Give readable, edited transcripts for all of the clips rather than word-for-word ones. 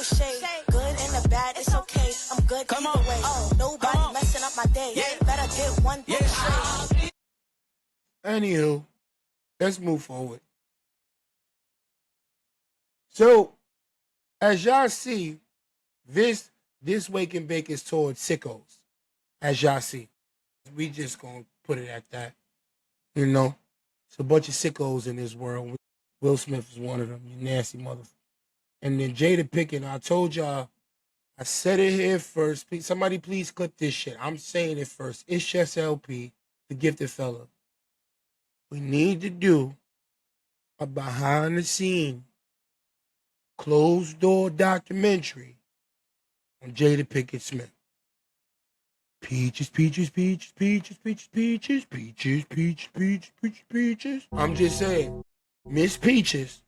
the shade. Good and the bad, it's okay. I'm good either way. Nobody messing up my day. Better get one thing straight. Anywho, let's move forward. So, as y'all see, this Wake and Bake is towards sickos. As y'all see, we just gonna put it at that. You know, it's a bunch of sickos in this world. Will Smith is one of them. You nasty motherfucker. And then Jada Pinkett, I told y'all, I said it here first. Please, somebody please clip this shit. I'm saying it first. ITzJusLP, the gifted fella. We need to do a behind the scene, closed door documentary on Jada Pinkett Smith. Peaches, peaches, peaches, peaches, peaches, peaches, peaches, peaches, peaches, peaches, peaches. I'm just saying, Miss Peaches,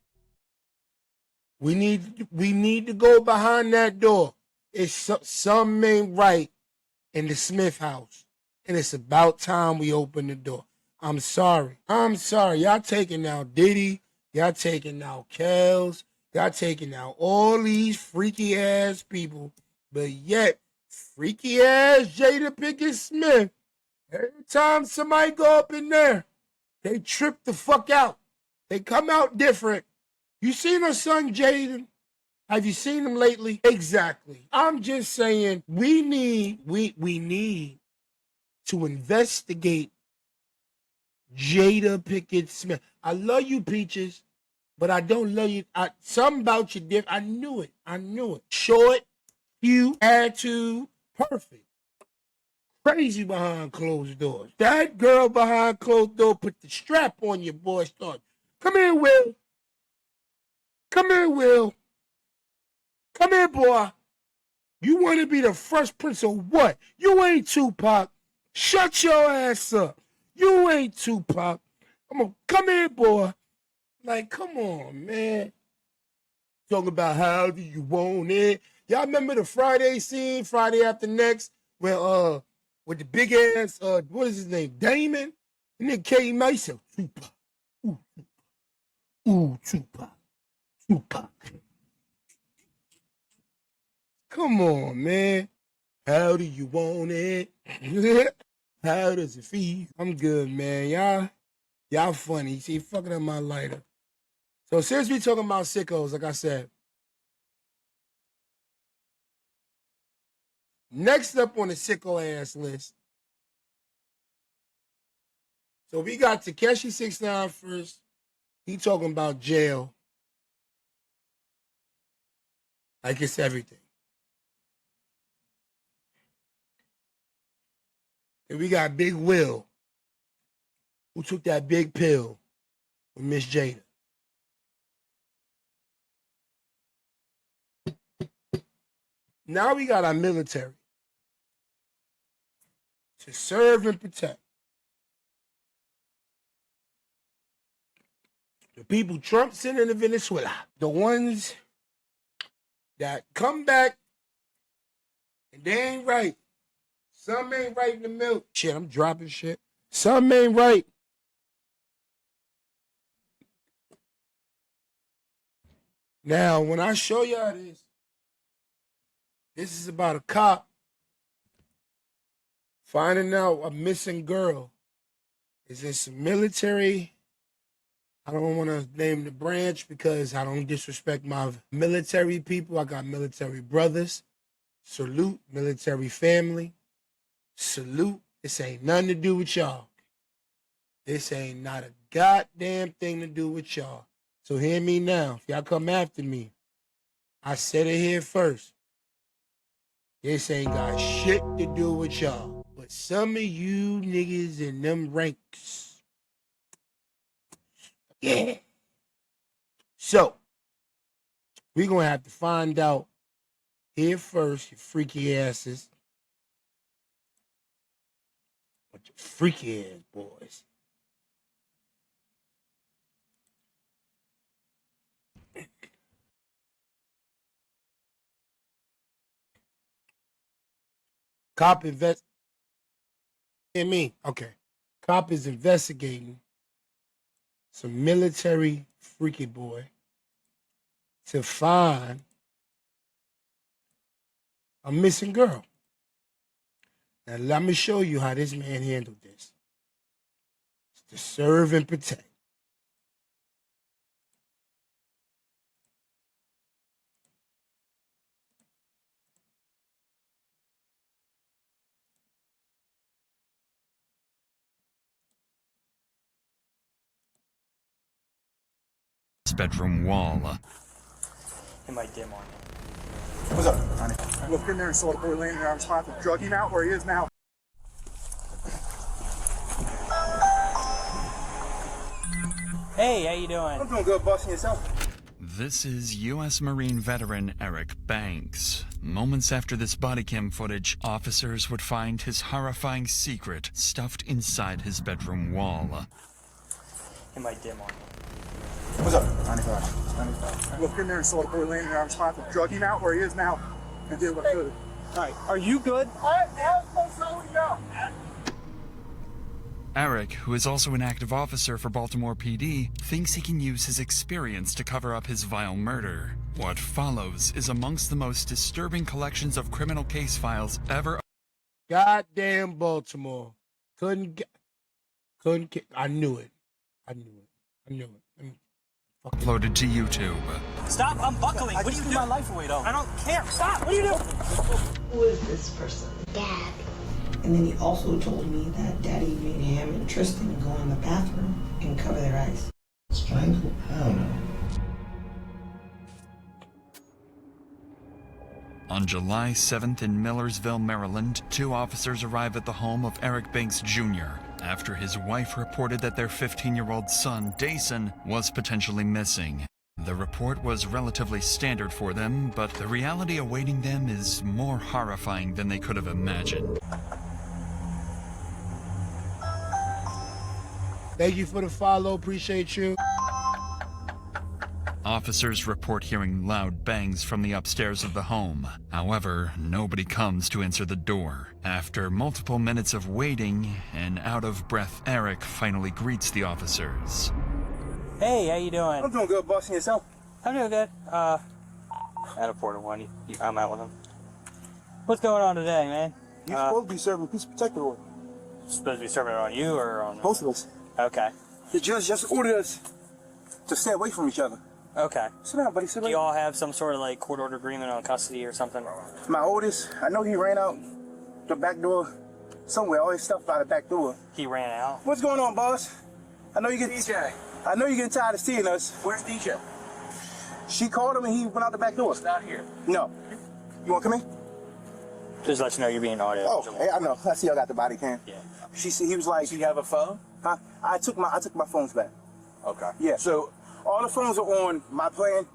we need to go behind that door. It's something ain't right in the Smith house, and it's about time we open the door. I'm sorry. Y'all taking out Diddy. Y'all taking out Kels. Y'all taking out all these freaky ass people, but yet freaky ass Jada Pinkett Smith, every time somebody go up in there, they trip the fuck out. They come out different. You seen her son Jaden? Have you seen him lately? Exactly. I'm just saying we need to investigate Jada Pinkett Smith. I love you, Peaches, but I don't love you. Something about you different. I knew it. Short, cute, attitude, perfect. Crazy behind closed doors. That girl behind closed door put the strap on your boy. Start. Come here, Will. Come here, Will. Come here, boy. You want to be the Fresh Prince of what? You ain't Tupac. Shut your ass up. You ain't Tupac. Come here, boy. Like, come on, man. Talking about how do you want it. Y'all remember the Friday scene, Friday After Next, where with the big ass, what is his name, Damon? And then came out, he said, Tupac. Ooh, Tupac. Tupac. Come on, man. How do you want it? How does it feel? I'm good, man. Y'all funny. See, fucking up my lighter. So since we talking about sickos, like I said, next up on the sicko ass list. So we got Tekashi 6ix9ine first. He talking about jail. Like it's everything. And we got Big Will, who took that big pill with Miss Jada. Now we got our military to serve and protect the people Trump sent in Venezuela. The ones that come back and they ain't right. Some ain't right in the middle. Shit, I'm dropping shit. Some ain't right. Now, when I show y'all this is about a cop finding out a missing girl is in some military. I don't want to name the branch because I don't disrespect my military people. I got military brothers. Salute, military family. Salute. This ain't nothing to do with y'all. This ain't not a goddamn thing to do with y'all. So hear me now. If y'all come after me, I said it here first. This ain't got shit to do with y'all. But some of you niggas in them ranks. Yeah. So, we're going to have to find out here first, you freaky asses. Bunch of freaky ass boys. Cop Okay. Cop is investigating some military freaky boy to find a missing girl. Now let me show you how this man handled this. It's to serve and protect. Bedroom wall. It might dim on. What's up, honey? I looked in there and saw the boy laying there on spot to drug him out where he is now. Hey, how you doing? I'm doing good, busting yourself. This is U.S. Marine veteran Eric Banks. Moments after this body cam footage, officers would find his horrifying secret stuffed inside his bedroom wall. It might dim on. What's up? 95. I looked in there and saw the boy laying there on spot to drug him out where he is now and did what I could. All right, are you good? Eric, who is also an active officer for Baltimore PD, thinks he can use his experience to cover up his vile murder. What follows is amongst the most disturbing collections of criminal case files ever. Goddamn Baltimore. Couldn't get, I knew it. Uploaded to YouTube. Stop, I'm buckling. What are you doing? My life away, though. I don't care. Stop, what are you doing? Who is this person? Dad. And then he also told me that Daddy made him and Tristan go in the bathroom and cover their eyes. Strangle? I don't know. On July 7th in Millersville, Maryland, 2 officers arrive at the home of Eric Banks Jr. after his wife reported that their 15-year-old son, Dayson, was potentially missing. The report was relatively standard for them, but the reality awaiting them is more horrifying than they could have imagined. Thank you for the follow. Appreciate you. Officers report hearing loud bangs from the upstairs of the home. However, nobody comes to answer the door. After multiple minutes of waiting, an out-of-breath Eric finally greets the officers. Hey, how you doing? I'm doing good, busting yourself. I'm doing good. At a Porter one. I'm out with him. What's going on today, man? You're supposed to be serving peace protective order. Supposed to be serving it on you or on... Both of us. Okay. The judge just ordered us to stay away from each other. Okay. Sit down, buddy. Sit Do down. you all have some sort of like court order agreement on custody or something? My oldest, I know he ran out the back door somewhere. All his stuff out the back door. He ran out? What's going on, boss? I know you get DJ. I know you're getting tired of seeing us. Where's DJ? She called him and he went out the back door. He's not here. No. You want to come in? Just let you know you're being audio. Oh, hey, I know. I see I got the body cam. Yeah. She said he was like. Do you have a phone? Huh? I took my phones back. Okay. Yeah. So all the phones are on my plan.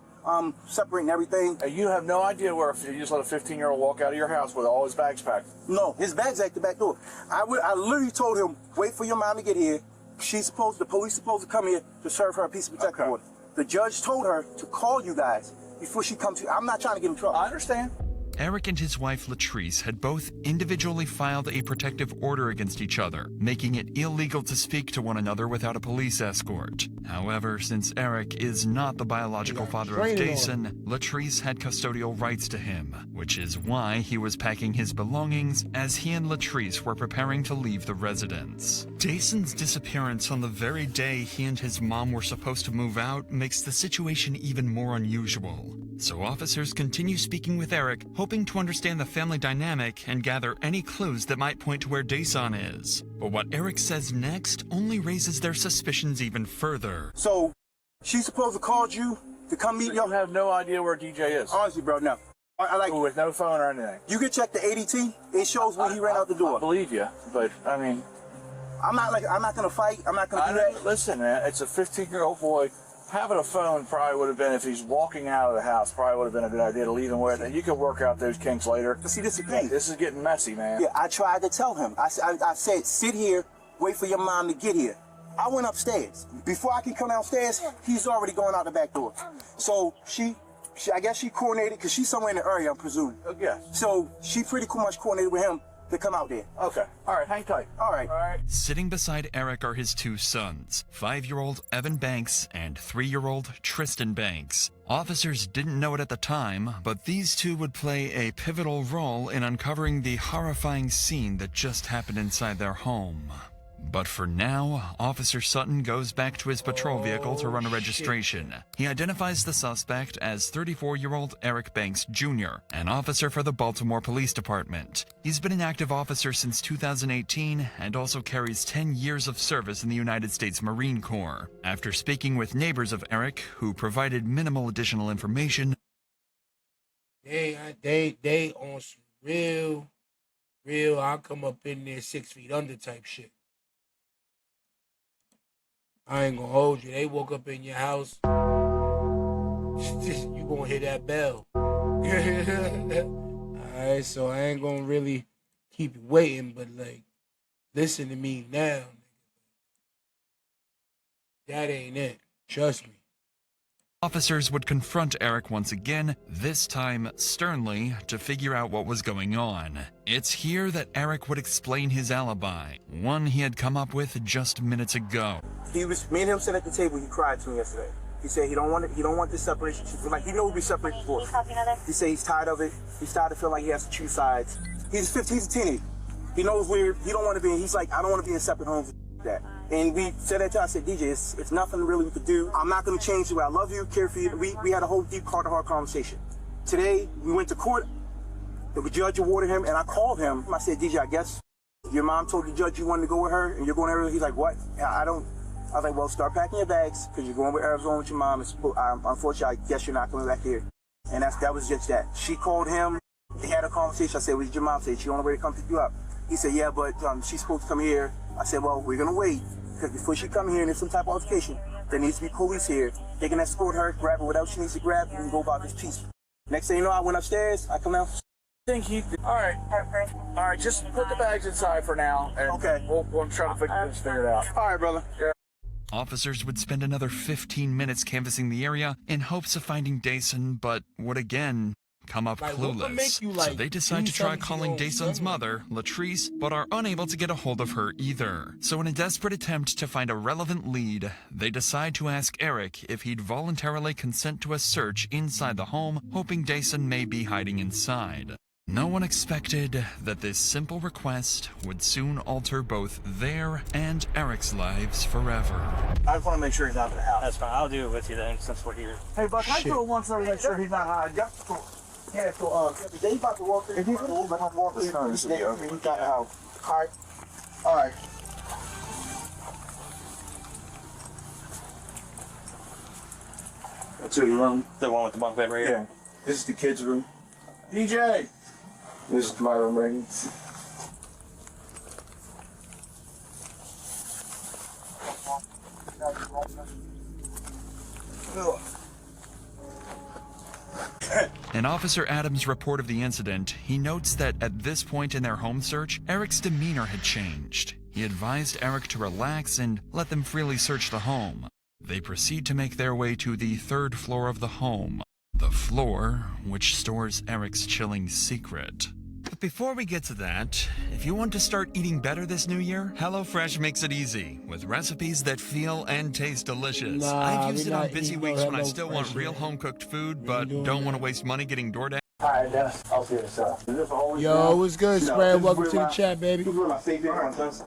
Separating everything. You have no idea where you just let a 15-year-old walk out of your house with all his bags packed. No, his bag's at the back door. I literally told him, wait for your mom to get here. The police supposed to come here to serve her a peace of protective order. The judge told her to call you guys before she comes to. I'm not trying to get in trouble. I understand. Eric and his wife Latrice had both individually filed a protective order against each other, making it illegal to speak to one another without a police escort. However, since Eric is not the biological father of Dayson, Latrice had custodial rights to him, which is why he was packing his belongings as he and Latrice were preparing to leave the residence. Dayson's disappearance on the very day he and his mom were supposed to move out makes the situation even more unusual. So officers continue speaking with Eric, hoping to understand the family dynamic and gather any clues that might point to where Dayson is. But what Eric says next only raises their suspicions even further. So, she's supposed to call you to come meet y'all? You have no idea where DJ is. Honestly, bro, no. I like. With no phone or anything. You can check the ADT. It shows when he ran out the door. I believe you, but I mean, I'm not gonna fight. I'm not gonna do that. Listen, man, it's a 15-year-old boy. Having a phone probably would have been, if he's walking out of the house, probably would have been a good idea to leave him with it. You can work out those kinks later. But see, this is the thing. This is getting messy, man. Yeah, I tried to tell him. I said, sit here, wait for your mom to get here. I went upstairs. Before I can come downstairs, he's already going out the back door. So I guess she coordinated, because she's somewhere in the area, I'm presuming. Yeah. So she pretty much coordinated with him to come out there. Okay. All right, hang tight. All right. All right. Sitting beside Eric are his two sons, 5-year-old Evan Banks and 3-year-old Tristan Banks. Officers didn't know it at the time, but these two would play a pivotal role in uncovering the horrifying scene that just happened inside their home. But for now, Officer Sutton goes back to his patrol vehicle to run a registration. He identifies the suspect as 34-year-old Eric Banks Jr., an officer for the Baltimore Police Department. He's been an active officer since 2018 and also carries 10 years of service in the United States Marine Corps. After speaking with neighbors of Eric, who provided minimal additional information, they on some real, I'll come up in there 6 feet under type shit. I ain't gonna hold you. They woke up in your house. You gonna hear that bell. Alright, so I ain't gonna really keep you waiting, but like, listen to me now. That ain't it. Trust me. officers would confront Eric once again, this time sternly, to figure out what was going on. It's here that Eric would explain his alibi, one he had come up with just minutes ago. Me and him sitting at the table. He cried to me yesterday. He said he don't want this separation. Like, he know we'll be separated before. He said he's tired of it. He's tired of feeling like he has to choose sides. He's 15. He's a teenager. He knows where he don't want to be. He's like, I don't want to be in separate homes. That. And we said that to him. I said, DJ, it's nothing really we could do. I'm not going to change the way I love you, care for you. We had a whole deep heart-to-heart conversation. Today, we went to court. The judge awarded him, and I called him. I said, DJ, I guess your mom told the judge you wanted to go with her, and you're going to Arizona. He's like, what? I was like, well, start packing your bags, because you're going with Arizona with your mom. Unfortunately, I guess you're not coming back here. And that was just that. She called him. They had a conversation. I said, what did your mom say? She on the way to come pick you up. He said, yeah, but she's supposed to come here. I said, well, we're going to wait, because before she come here and there's some type of altercation, there needs to be police here. They can escort her, grab her, whatever she needs to grab, and go about this piece. Next thing you know, I went upstairs. I come out. All right, just put the bags inside for now, and okay. We'll try to figure it out. All right, brother. Yeah. Officers would spend another 15 minutes canvassing the area in hopes of finding Dayson, but would again come up clueless. So they decide to try calling Dayson's mother, Latrice, but are unable to get a hold of her either. So in a desperate attempt to find a relevant lead, they decide to ask Eric if he'd voluntarily consent to a search inside the home, hoping Dayson may be hiding inside. No one expected that this simple request would soon alter both their and Eric's lives forever. I just want to make sure he's out of the house. That's fine. I'll do it with you then, since we're here. Hey, Buck, I do it once to make sure he's not hiding. Yeah, so, they about to walk in. If he's about to walk in, he got the house. All right. All right. That's your room. The one with the bunk bed right here? Yeah. This is the kids' room. DJ! This is my room right here. In Officer Adams' report of the incident, he notes that at this point in their home search, Eric's demeanor had changed. He advised Eric to relax and let them freely search the home. They proceed to make their way to the 3rd floor of the home, the floor which stores Eric's chilling secret. But before we get to that, if you want to start eating better this new year, HelloFresh makes it easy, with recipes that feel and taste delicious. I've used it on busy weeks when I still want real home-cooked food, but don't want to waste money getting DoorDash. Alright, I'll see this up. Yo, what's good, Spread? Welcome to the chat, baby. This is where my favorite one does.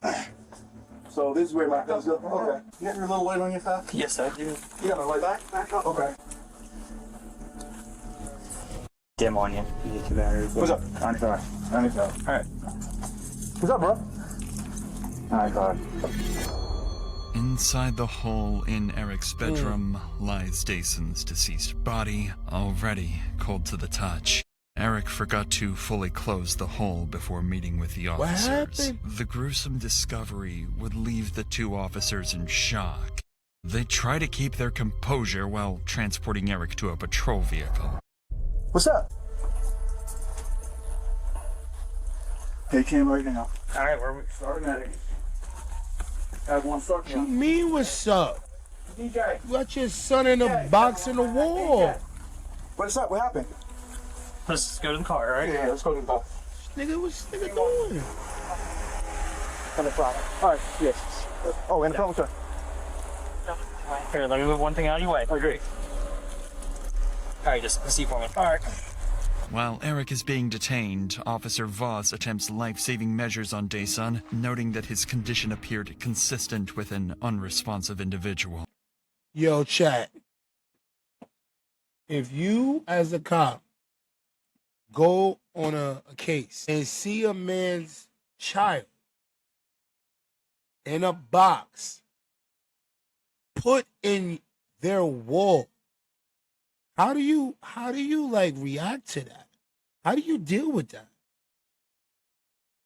So this is where my does go. Okay. You got your little light on your car? Yes, I do. You got a light back up? Okay. Dim on you. You get 2 batteries. What's up? 95. Alright. What's up, bro? Alright, God. Inside the hole in Eric's bedroom lies Dayson's deceased body, already cold to the touch. Eric forgot to fully close the hole before meeting with the officers. What happened? The gruesome discovery would leave the 2 officers in shock. They try to keep their composure while transporting Eric to a patrol vehicle. What's up? Hey, Cam, right now. Alright, where are we? Starting at it. Have one start. What you mean, what's up? DJ. You got your son in a box in the wall. What's up? What happened? Let's go to the car, right? Yeah, let's go to the car. Nigga, what's this nigga doing? On the front. All right, yes. Oh, in the front, sir. Here, let me move one thing out of your way. Oh, great. All right, just see for me. All right. While Eric is being detained, Officer Voss attempts life-saving measures on DerekTyson, noting that his condition appeared consistent with an unresponsive individual. Yo, chat. If you, as a cop, go on a case and see a man's child in a box put in their wall, how do you like react to that? How do you deal with that?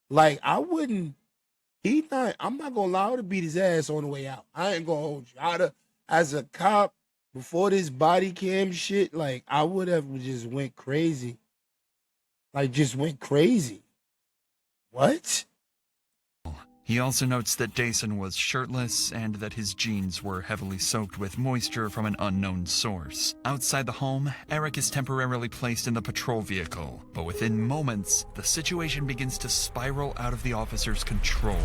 Like, I'm not gonna allow her to beat his ass on the way out. I ain't gonna hold you. As a cop, before this body cam shit, like, I would have just went crazy. Like, just went crazy. What? He also notes that DerekTyson was shirtless and that his jeans were heavily soaked with moisture from an unknown source. Outside the home, Eric is temporarily placed in the patrol vehicle, but within moments, the situation begins to spiral out of the officer's control.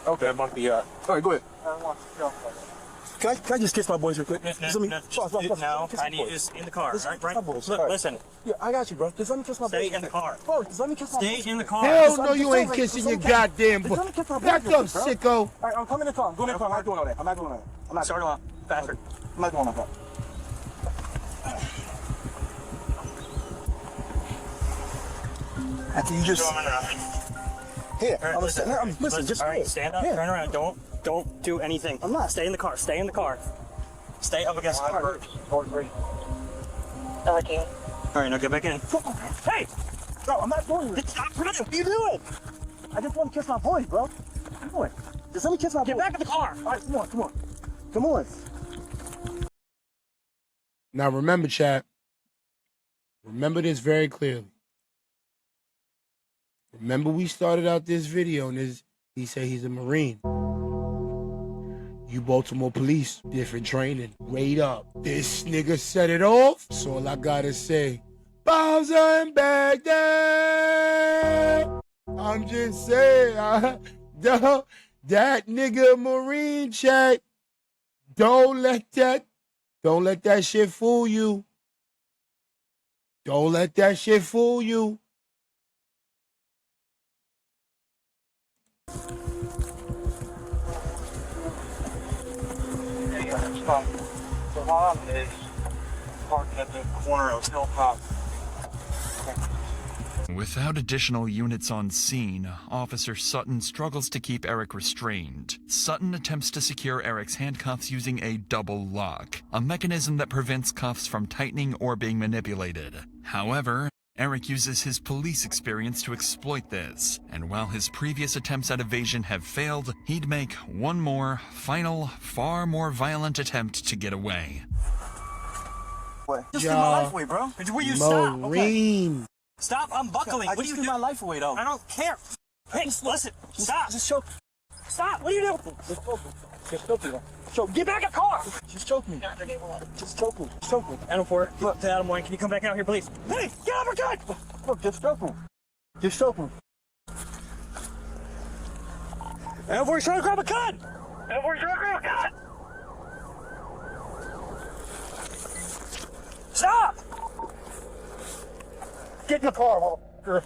Okay, I'm on the, all right, go ahead. Can I just kiss my boys real quick? No, I need you just in the car. Listen, All right, my boys. Look, All right. listen. Yeah, I got you, bro. Just let me kiss my boys. Stay in the car. Bro, just let me kiss my boys. Stay in the car. Hell no, you ain't kissing your goddamn boy. Back Back up, sicko. All right, I'm coming in the car. I'm going in the car. I'm not doing all that. I'm not doing all that. I'm not. Start off faster. I'm not doing all that. After you just... Here, listen, just... All right, stand up, Here. turn around. Don't do anything. I'm not. Stay in the car. Stay in the car. Stay up against the car. All All right, now get back in. Hey! Bro, I'm not doing it. Stop running! What are you doing? I just want to kiss my boys, bro. Come on. Just let me kiss my boys. Get back in the car! All right, come on, come on. Come on. Now remember, chat. Remember this very clearly. Remember we started out this video and he said he's a Marine. You Baltimore police, different training. Wait up. This nigga set it off. So all I gotta say, Bowser and Baghdad. I'm just saying, that nigga Marine, chat. Don't let that shit fool you. Don't let that shit fool you. The mom is parked at the corner of Hilltop. Without additional units on scene, Officer Sutton struggles to keep Eric restrained. Sutton attempts to secure Eric's handcuffs using a double lock, a mechanism that prevents cuffs from tightening or being manipulated. However, Eric uses his police experience to exploit this, and while his previous attempts at evasion have failed, he'd make one more, final, far more violent attempt to get away. What? Just threw my life away, bro. Will you stop? Okay. Marine. Stop, I'm buckling. I What do just you threw do? my life away, though. I don't care. Hey, listen. Stop. Just choke. Stop. What do you do? Just choke me. Just choke me. Choke. Get back in the car. Just choke me. Just choke me. Just choke me. Adam 4, look to Adam 1. Can you come back out here, please? Hey, get out of my gun. Look, just choke me. Just choke me. Adam 4 is trying to grab a gun. Adam 4 is trying to grab a gun. Stop. Get in the car, motherfucker.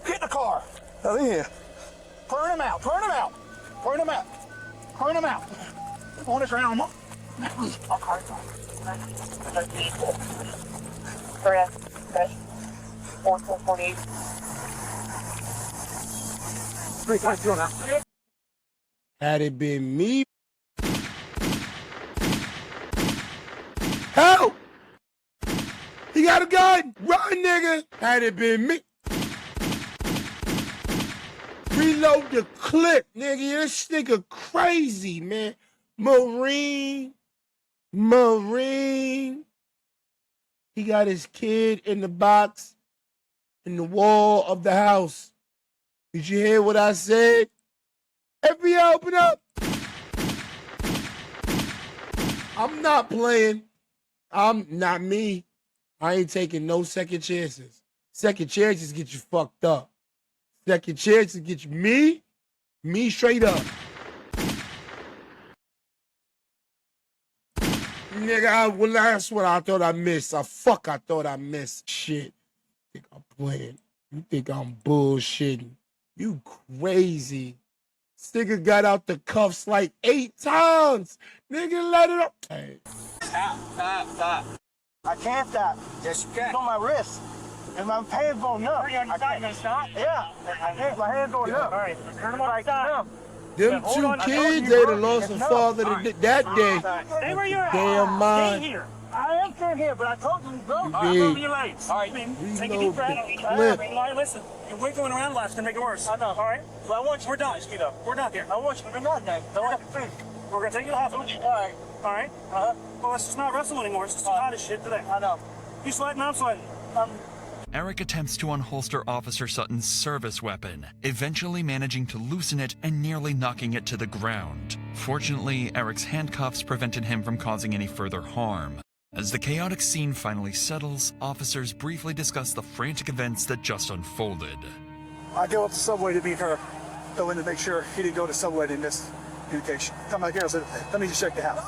Get in the car. Now, in here. Turn him out. Turn him out. Turn him out. Turn him out. On the ground, mother. Correct. 4448. 3.0 now. Had it been me. Help! He got a gun! Run, nigga! Had it been me. Reload the clip, nigga. This nigga crazy, man. Marine. He got his kid in the box in the wall of the house. Did you hear what I said? FBI, open up. I'm not playing. I'm not me. I ain't taking no second chances. Second chances get you fucked up. Second chance to get you me straight up. Nigga, well, that's what I thought I missed. I thought I missed. Shit. Think I'm playing. You think I'm bullshitting. You crazy. This nigga got out the cuffs like 8 times. Nigga, let it up. Hey. Stop. I can't stop. Yes, you can. It's on my wrist. And my hands going up. You're gonna stop? Yeah. My hands going up. All right, turn them on. Stop. Them two kids, they'd have lost a father that day. Stay where you're at. Damn mind. Stay here. I am staying here, but I told you to go. All right, move your legs. All right, take a deep breath. All right, listen. You're wiggling around left to make it worse. I know. All right? But I want you. We're done. Speed up. We're done here. I want you to be not done. I want you to please. We're going to take you to the hospital. All right. All right? Well, let's just not wrestle anymore. It's just hot as shit today. I know. You sweating? I'm sweating. Eric attempts to unholster Officer Sutton's service weapon, eventually managing to loosen it and nearly knocking it to the ground. Fortunately, Eric's handcuffs prevented him from causing any further harm. As the chaotic scene finally settles, officers briefly discuss the frantic events that just unfolded. I go up to Subway to meet her, go in to make sure he didn't go to Subway and miss communication. Come back here, I said, let me just check the house.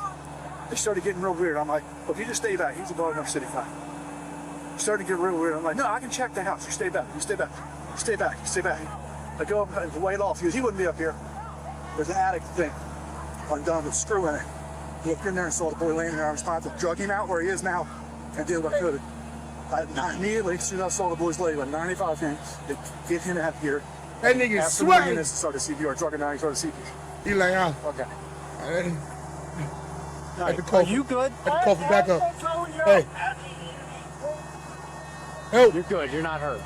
They started getting real weird. I'm like, well, if you just stay back, he's a guard enough city fine. Started to get real weird. I'm like, no, I can check the house. You stay back. You stay back. You stay back. You stay back. I go up and wait off. He wouldn't be up here. There's an attic thing undone with a screw in it. He looked in there and saw the boy laying there. I was trying to drug him out where he is now and did what I could. I immediately, as soon as I saw the boy's leg, with 95 hands, to get him out here. That nigga After sweating. minutes, started CPR. Drug him out. He started CPR. He like, Okay. Are you good? Had to cough it back up. Hey. Help. You're good. You're not hurt.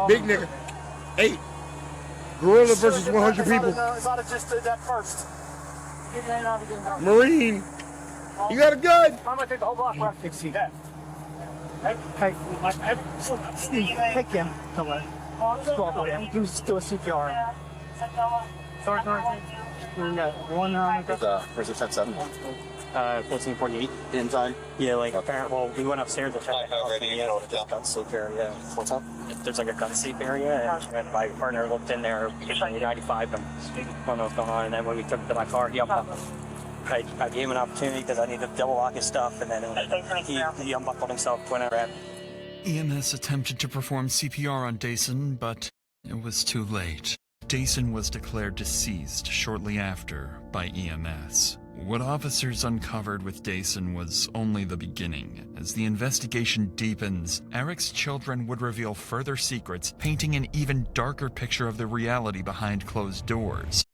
Big nigga. 8. Gorilla versus 100 people. It's not just that first. Marine. You got a gun. I'm going to take the whole block left. See that? Hey, Steve, take him. Come on. Just walk with him. Do a CPR. Sorry. We got one Where's the 10-7? 1448 Inside? Yeah, like apparently, well, we went upstairs to check the house. Already, And, gun sleep area. What's up? There's like a gun sleep area, and my partner looked in there, 95, and I don't know what's going on. And then when we took it to my car, he unbuckled. I gave him an opportunity because I needed to double lock his stuff, and then he unbuckled himself when I ran. EMS attempted to perform CPR on Dyson, but it was too late. Dyson was declared deceased shortly after by EMS. What officers uncovered with Dyson was only the beginning. As the investigation deepens, Eric's children would reveal further secrets, painting an even darker picture of the reality behind closed doors.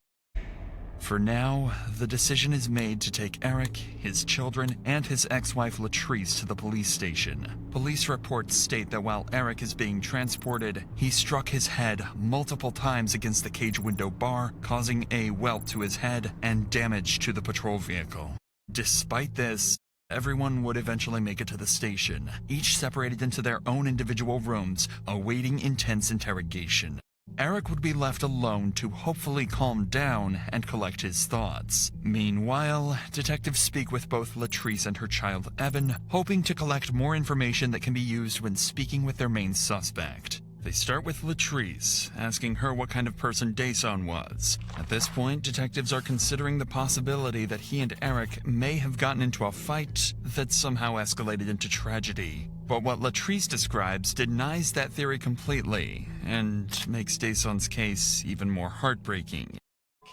For now, the decision is made to take Eric, his children, and his ex-wife Latrice to the police station. Police reports state that while Eric is being transported, he struck his head multiple times against the cage window bar, causing a welt to his head and damage to the patrol vehicle. Despite this, everyone would eventually make it to the station, each separated into their own individual rooms, awaiting intense interrogation. Eric would be left alone to hopefully calm down and collect his thoughts. Meanwhile, detectives speak with both Latrice and her child Evan, hoping to collect more information that can be used when speaking with their main suspect. They start with Latrice, asking her what kind of person Dyson was. At this point, detectives are considering the possibility that he and Eric may have gotten into a fight that somehow escalated into tragedy. But what Latrice describes denies that theory completely, and makes Dyson's case even more heartbreaking.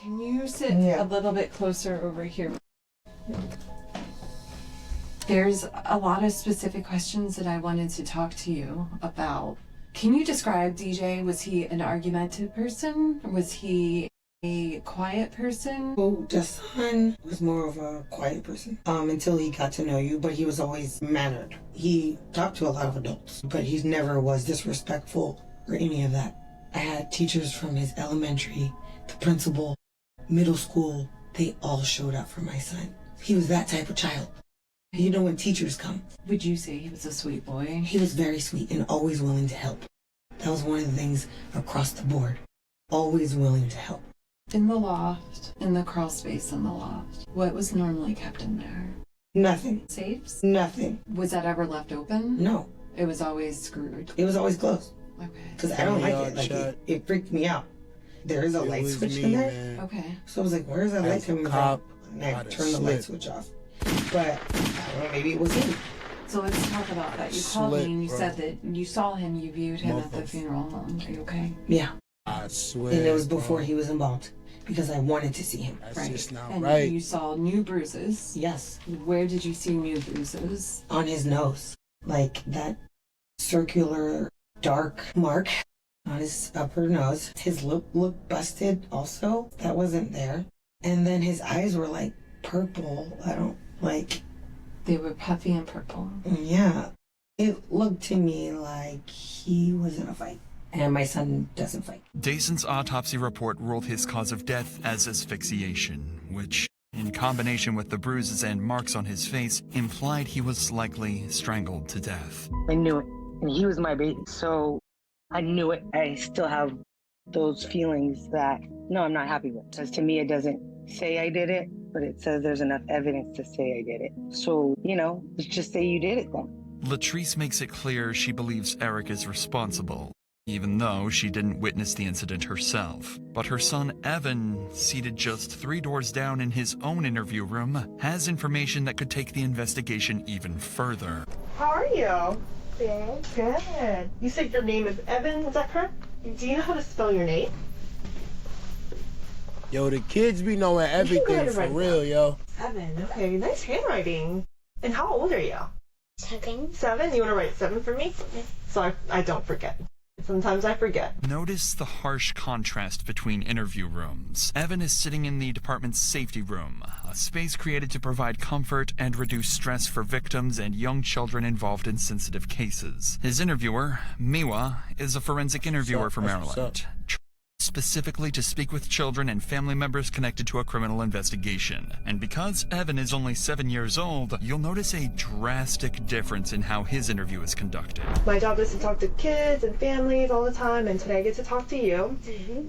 Can you sit a little bit closer over here? There's a lot of specific questions that I wanted to talk to you about. Can you describe DJ? Was he an argumentative person? Was he a quiet person? Oh, Dyson was more of a quiet person until he got to know you, but he was always mannered. He talked to a lot of adults, but he never was disrespectful or any of that. I had teachers from his elementary, the principal, middle school, they all showed up for my son. He was that type of child. You know when teachers come. Would you say he was a sweet boy? He was very sweet and always willing to help. That was one of the things across the board. Always willing to help. In the loft, in the crawl space in the loft, what was normally kept in there? Nothing. Safes? Nothing. Was that ever left open? No. It was always screwed? It was always closed. Okay. Because I don't like it. Like, it freaked me out. There is a light switch in there. Man. Okay. So I was like, where's that light coming from? And I turned the light switch off. But I don't know, maybe it was him. So let's talk about that. You called me and you said that you saw him, you viewed him at the funeral. Are you okay? Yeah. I swear. And it was before he was involved. Because I wanted to see him. That's just not and right. You saw new bruises. Yes. Where did you see new bruises? On his nose. Like that circular dark mark on his upper nose. His lip looked busted also. That wasn't there. And then his eyes were like purple. I don't like... They were puffy and purple. Yeah. It looked to me like he was in a fight. And my son doesn't fight. Dayson's autopsy report ruled his cause of death as asphyxiation, which, in combination with the bruises and marks on his face, implied he was likely strangled to death. I knew it. And he was my baby. So I knew it. I still have those feelings that, no, I'm not happy with. Because to me, it doesn't say I did it, but it says there's enough evidence to say I did it. So, let's just say you did it then. Latrice makes it clear she believes Eric is responsible, even though she didn't witness the incident herself. But her son, Evan, seated just 3 doors down in his own interview room, has information that could take the investigation even further. How are you? Good. Good. You said your name is Evan, is that correct? Do you know how to spell your name? Yo, the kids be knowing everything for real, yo. Evan, okay, nice handwriting. And how old are you? 7. 7? You want to write 7 for me? So I don't forget. Sometimes I forget. Notice the harsh contrast between interview rooms. Evan is sitting in the department's safety room, a space created to provide comfort and reduce stress for victims and young children involved in sensitive cases. His interviewer, Miwa, is a forensic interviewer from Maryland, specifically to speak with children and family members connected to a criminal investigation. And because Evan is only 7 years old, you'll notice a drastic difference in how his interview is conducted. My job is to talk to kids and families all the time, and today I get to talk to you.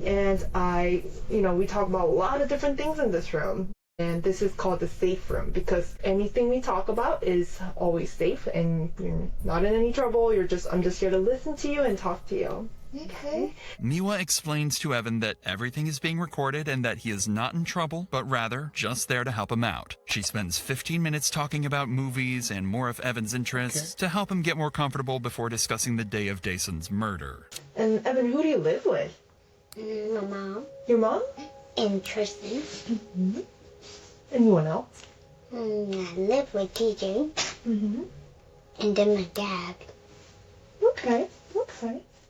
And we talk about a lot of different things in this room. And this is called the safe room because anything we talk about is always safe and you're not in any trouble. I'm just here to listen to you and talk to you. Okay. Miwa explains to Evan that everything is being recorded and that he is not in trouble, but rather just there to help him out. She spends 15 minutes talking about movies and more of Evan's interests to help him get more comfortable before discussing the day of Dayson's murder. And Evan, who do you live with? My mom. Your mom? And Tristan. Mm-hmm. Anyone else? I live with TJ. Mm-hmm. And then my dad. Okay.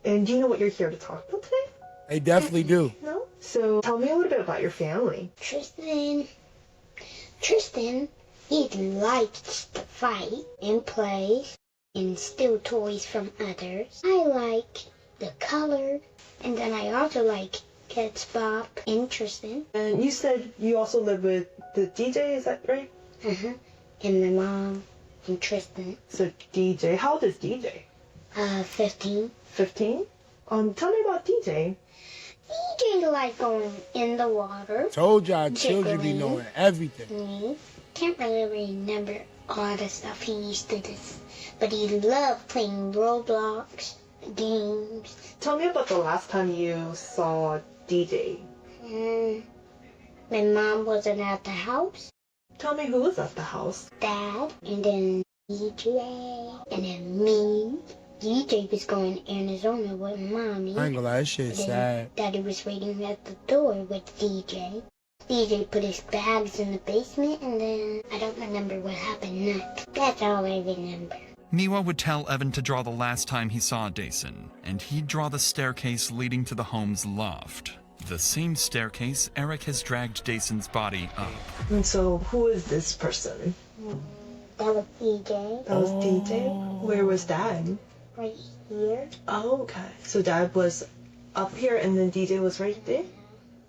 And do you know what you're here to talk about today? They definitely do. No? So tell me a little bit about your family. Tristan, he likes to fight and play and steal toys from others. I like the color, and then I also like Kids Bob and Tristan. And you said you also live with the DJ, is that right? Uh-huh. And my mom and Tristan. So DJ, how old is DJ? 15. 15? Tell me about DJ. DJ like going in the water. Told y'all children be knowing everything. Can't really remember all the stuff he used to do. But he loved playing Roblox games. Tell me about the last time you saw DJ. My mom wasn't at the house. Tell me who was at the house. Dad, and then DJ, and then me. DJ was going in Arizona with Mommy. I ain't gonna lie, that shit's sad. Daddy was waiting at the door with DJ. DJ put his bags in the basement, and then I don't remember what happened next. That's all I remember. Miwa would tell Evan to draw the last time he saw Dayson, and he'd draw the staircase leading to the home's loft. The same staircase Eric has dragged Dayson's body up. And so, who is this person? That was DJ. That was DJ? Where was Dad? Right here. Oh, okay. So Dad was up here and then DJ was right there?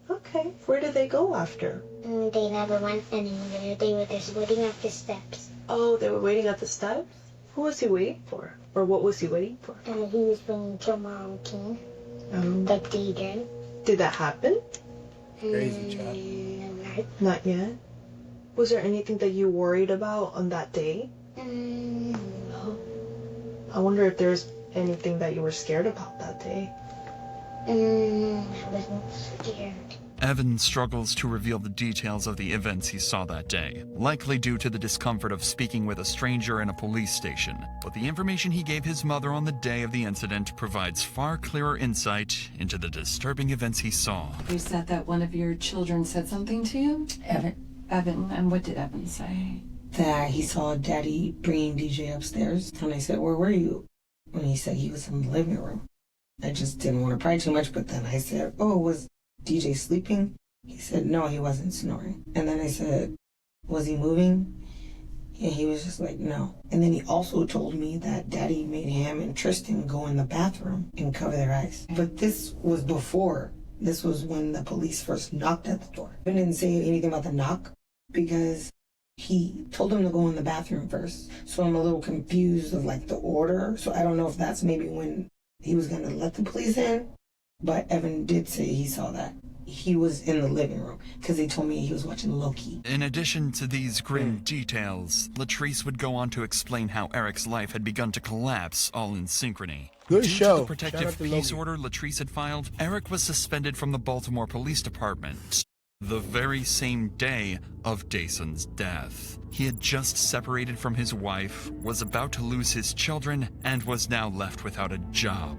Okay. Where did they go after? They never went anywhere. They were just waiting at the steps. Oh, they were waiting at the steps? Who was he waiting for? Or what was he waiting for? He was waiting till Mom came. The DJ. Did that happen? Crazy child. Not yet. Was there anything that you worried about on that day? No. I wonder if there's anything that you were scared about that day? I wasn't scared. Evan struggles to reveal the details of the events he saw that day, likely due to the discomfort of speaking with a stranger in a police station. But the information he gave his mother on the day of the incident provides far clearer insight into the disturbing events he saw. You said that one of your children said something to you? Evan, and what did Evan say? That he saw Daddy bringing DJ upstairs. And I said, where were you? And he said he was in the living room. I just didn't want to pry too much, but then I said, oh, was DJ sleeping? He said, no, he wasn't snoring. And then I said, was he moving? And he was just like, no. And then he also told me that Daddy made him and Tristan go in the bathroom and cover their eyes. But this was before. This was when the police first knocked at the door. I didn't say anything about the knock because he told him to go in the bathroom first. So I'm a little confused of like the order. So I don't know if that's maybe when he was going to let the police in. But Evan did say he saw that. He was in the living room because he told me he was watching Loki. In addition to these grim details, Latrice would go on to explain how Eric's life had begun to collapse all in synchrony. Good Due show. to the protective peace order Latrice had filed, Eric was suspended from the Baltimore Police Department the very same day of Dason's death. He had just separated from his wife, was about to lose his children, and was now left without a job.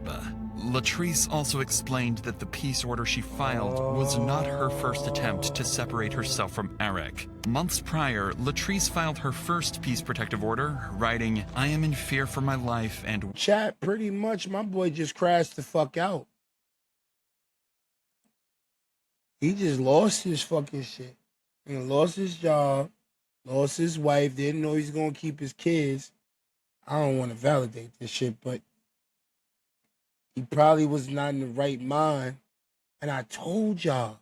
Latrice also explained that the peace order she filed was not her first attempt to separate herself from Eric. Months prior, Latrice filed her first peace protective order, writing, I am in fear for my life and... Chat, pretty much, my boy just crashed the fuck out. He just lost his fucking shit. And lost his job, lost his wife, didn't know he's gonna keep his kids. I don't want to validate this shit, but he probably was not in the right mind. And I told y'all,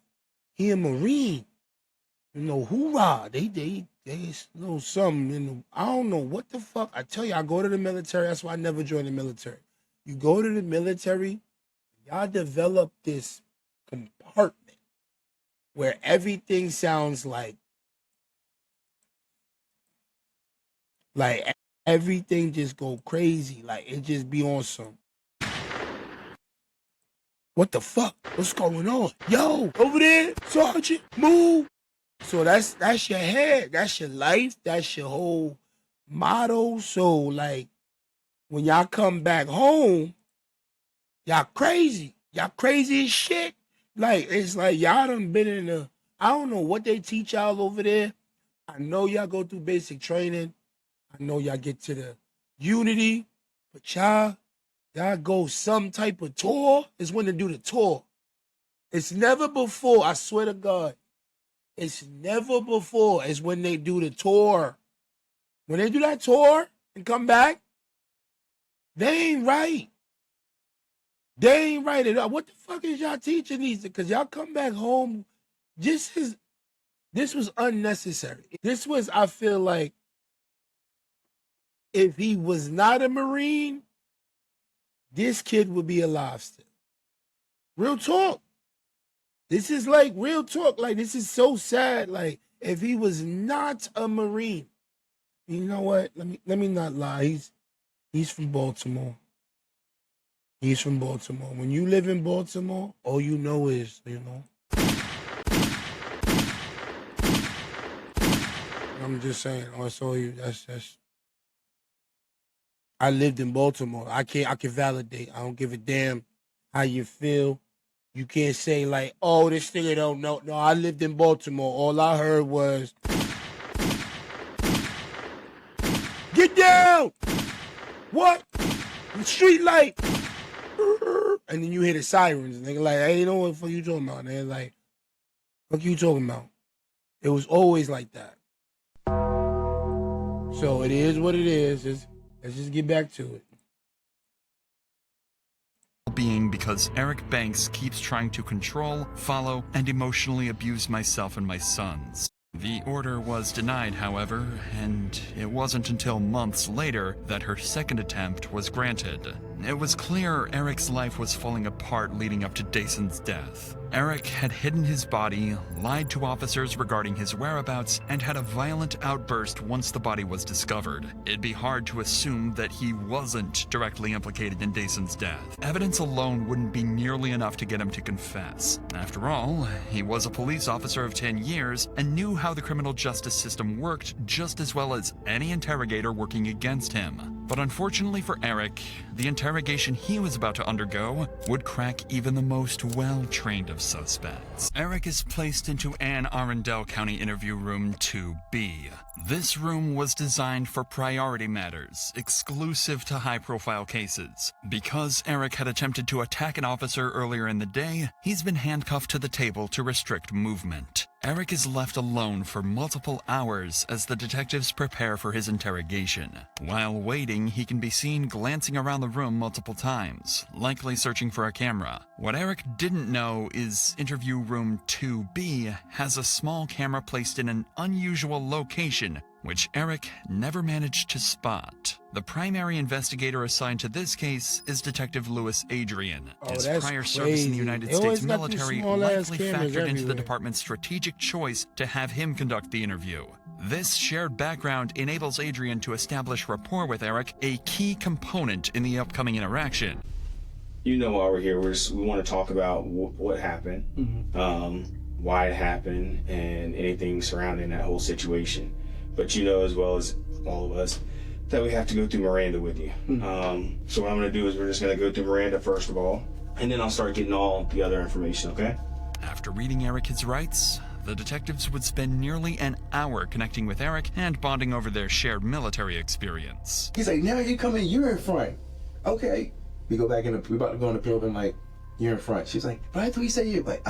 he a Marine. You know, hoorah. They know something. You know, I don't know what the fuck. I tell you, I go to the military. That's why I never joined the military. You go to the military, y'all develop this compartment where everything sounds like everything just go crazy. Like it just be on some. What the fuck? What's going on? Yo, over there, Sergeant, move. So that's your head. That's your life. That's your whole motto. So like when y'all come back home, y'all crazy. Y'all crazy as shit. Like it's like y'all done been in a, I don't know what they teach y'all over there. I know y'all go through basic training. I know y'all get to the unity, but y'all go some type of tour. Is when they do the tour. It's never before, I swear to God. It's never before. It's when they do the tour. When they do that tour and come back, they ain't right. They ain't right at all. What the fuck is y'all teaching these? Because y'all come back home. This was unnecessary. This was, I feel like, if he was not a Marine, this kid would be alive still. Real talk. This is like real talk. Like, this is so sad. Like, if he was not a Marine, you know what? Let me not lie. He's from Baltimore. He's from Baltimore. When you live in Baltimore, all you know is, you know. I'm just saying. That's all you. That's. I lived in Baltimore. I can validate. I don't give a damn how you feel. You can't say like, oh, this nigga don't know. No, I lived in Baltimore. All I heard was, get down. What? The street light. And then you hear the sirens. And they're like, hey, you know what the fuck you talking about? And they're like, what you talking about? It was always like that. So it is what it is. Let's just get back to it. Being because Eric Banks keeps trying to control, follow, and emotionally abuse myself and my sons. The order was denied, however, and it wasn't until months later that her second attempt was granted. It was clear Eric's life was falling apart leading up to Dyson's death. Eric had hidden his body, lied to officers regarding his whereabouts, and had a violent outburst once the body was discovered. It'd be hard to assume that he wasn't directly implicated in Dyson's death. Evidence alone wouldn't be nearly enough to get him to confess. After all, he was a police officer of 10 years and knew how the criminal justice system worked just as well as any interrogator working against him. But unfortunately for Eric, the interrogation he was about to undergo would crack even the most well-trained of suspects. Eric is placed into Anne Arundel County Interview Room 2B. This room was designed for priority matters, exclusive to high-profile cases. Because Eric had attempted to attack an officer earlier in the day, he's been handcuffed to the table to restrict movement. Eric is left alone for multiple hours as the detectives prepare for his interrogation. While waiting, he can be seen glancing around the room multiple times, likely searching for a camera. What Eric didn't know is Interview Room 2B has a small camera placed in an unusual location, which Eric never managed to spot. The primary investigator assigned to this case is Detective Louis Adrian. His prior service in the United States military likely factored into the department's strategic choice to have him conduct the interview. This shared background enables Adrian to establish rapport with Eric, a key component in the upcoming interaction. You know why we're here. We want to talk about what happened, why it happened, and anything surrounding that whole situation. But you know as well as all of us that we have to go through Miranda with you. So what I'm going to do is we're just going to go through Miranda first of all, and then I'll start getting all the other information, okay? After reading Eric his rights, the detectives would spend nearly an hour connecting with Eric and bonding over their shared military experience. He's like, now you come in, you're in front. Okay. We go back in, we about to go in the building, like, you're in front. She's like, but I thought you said you're like,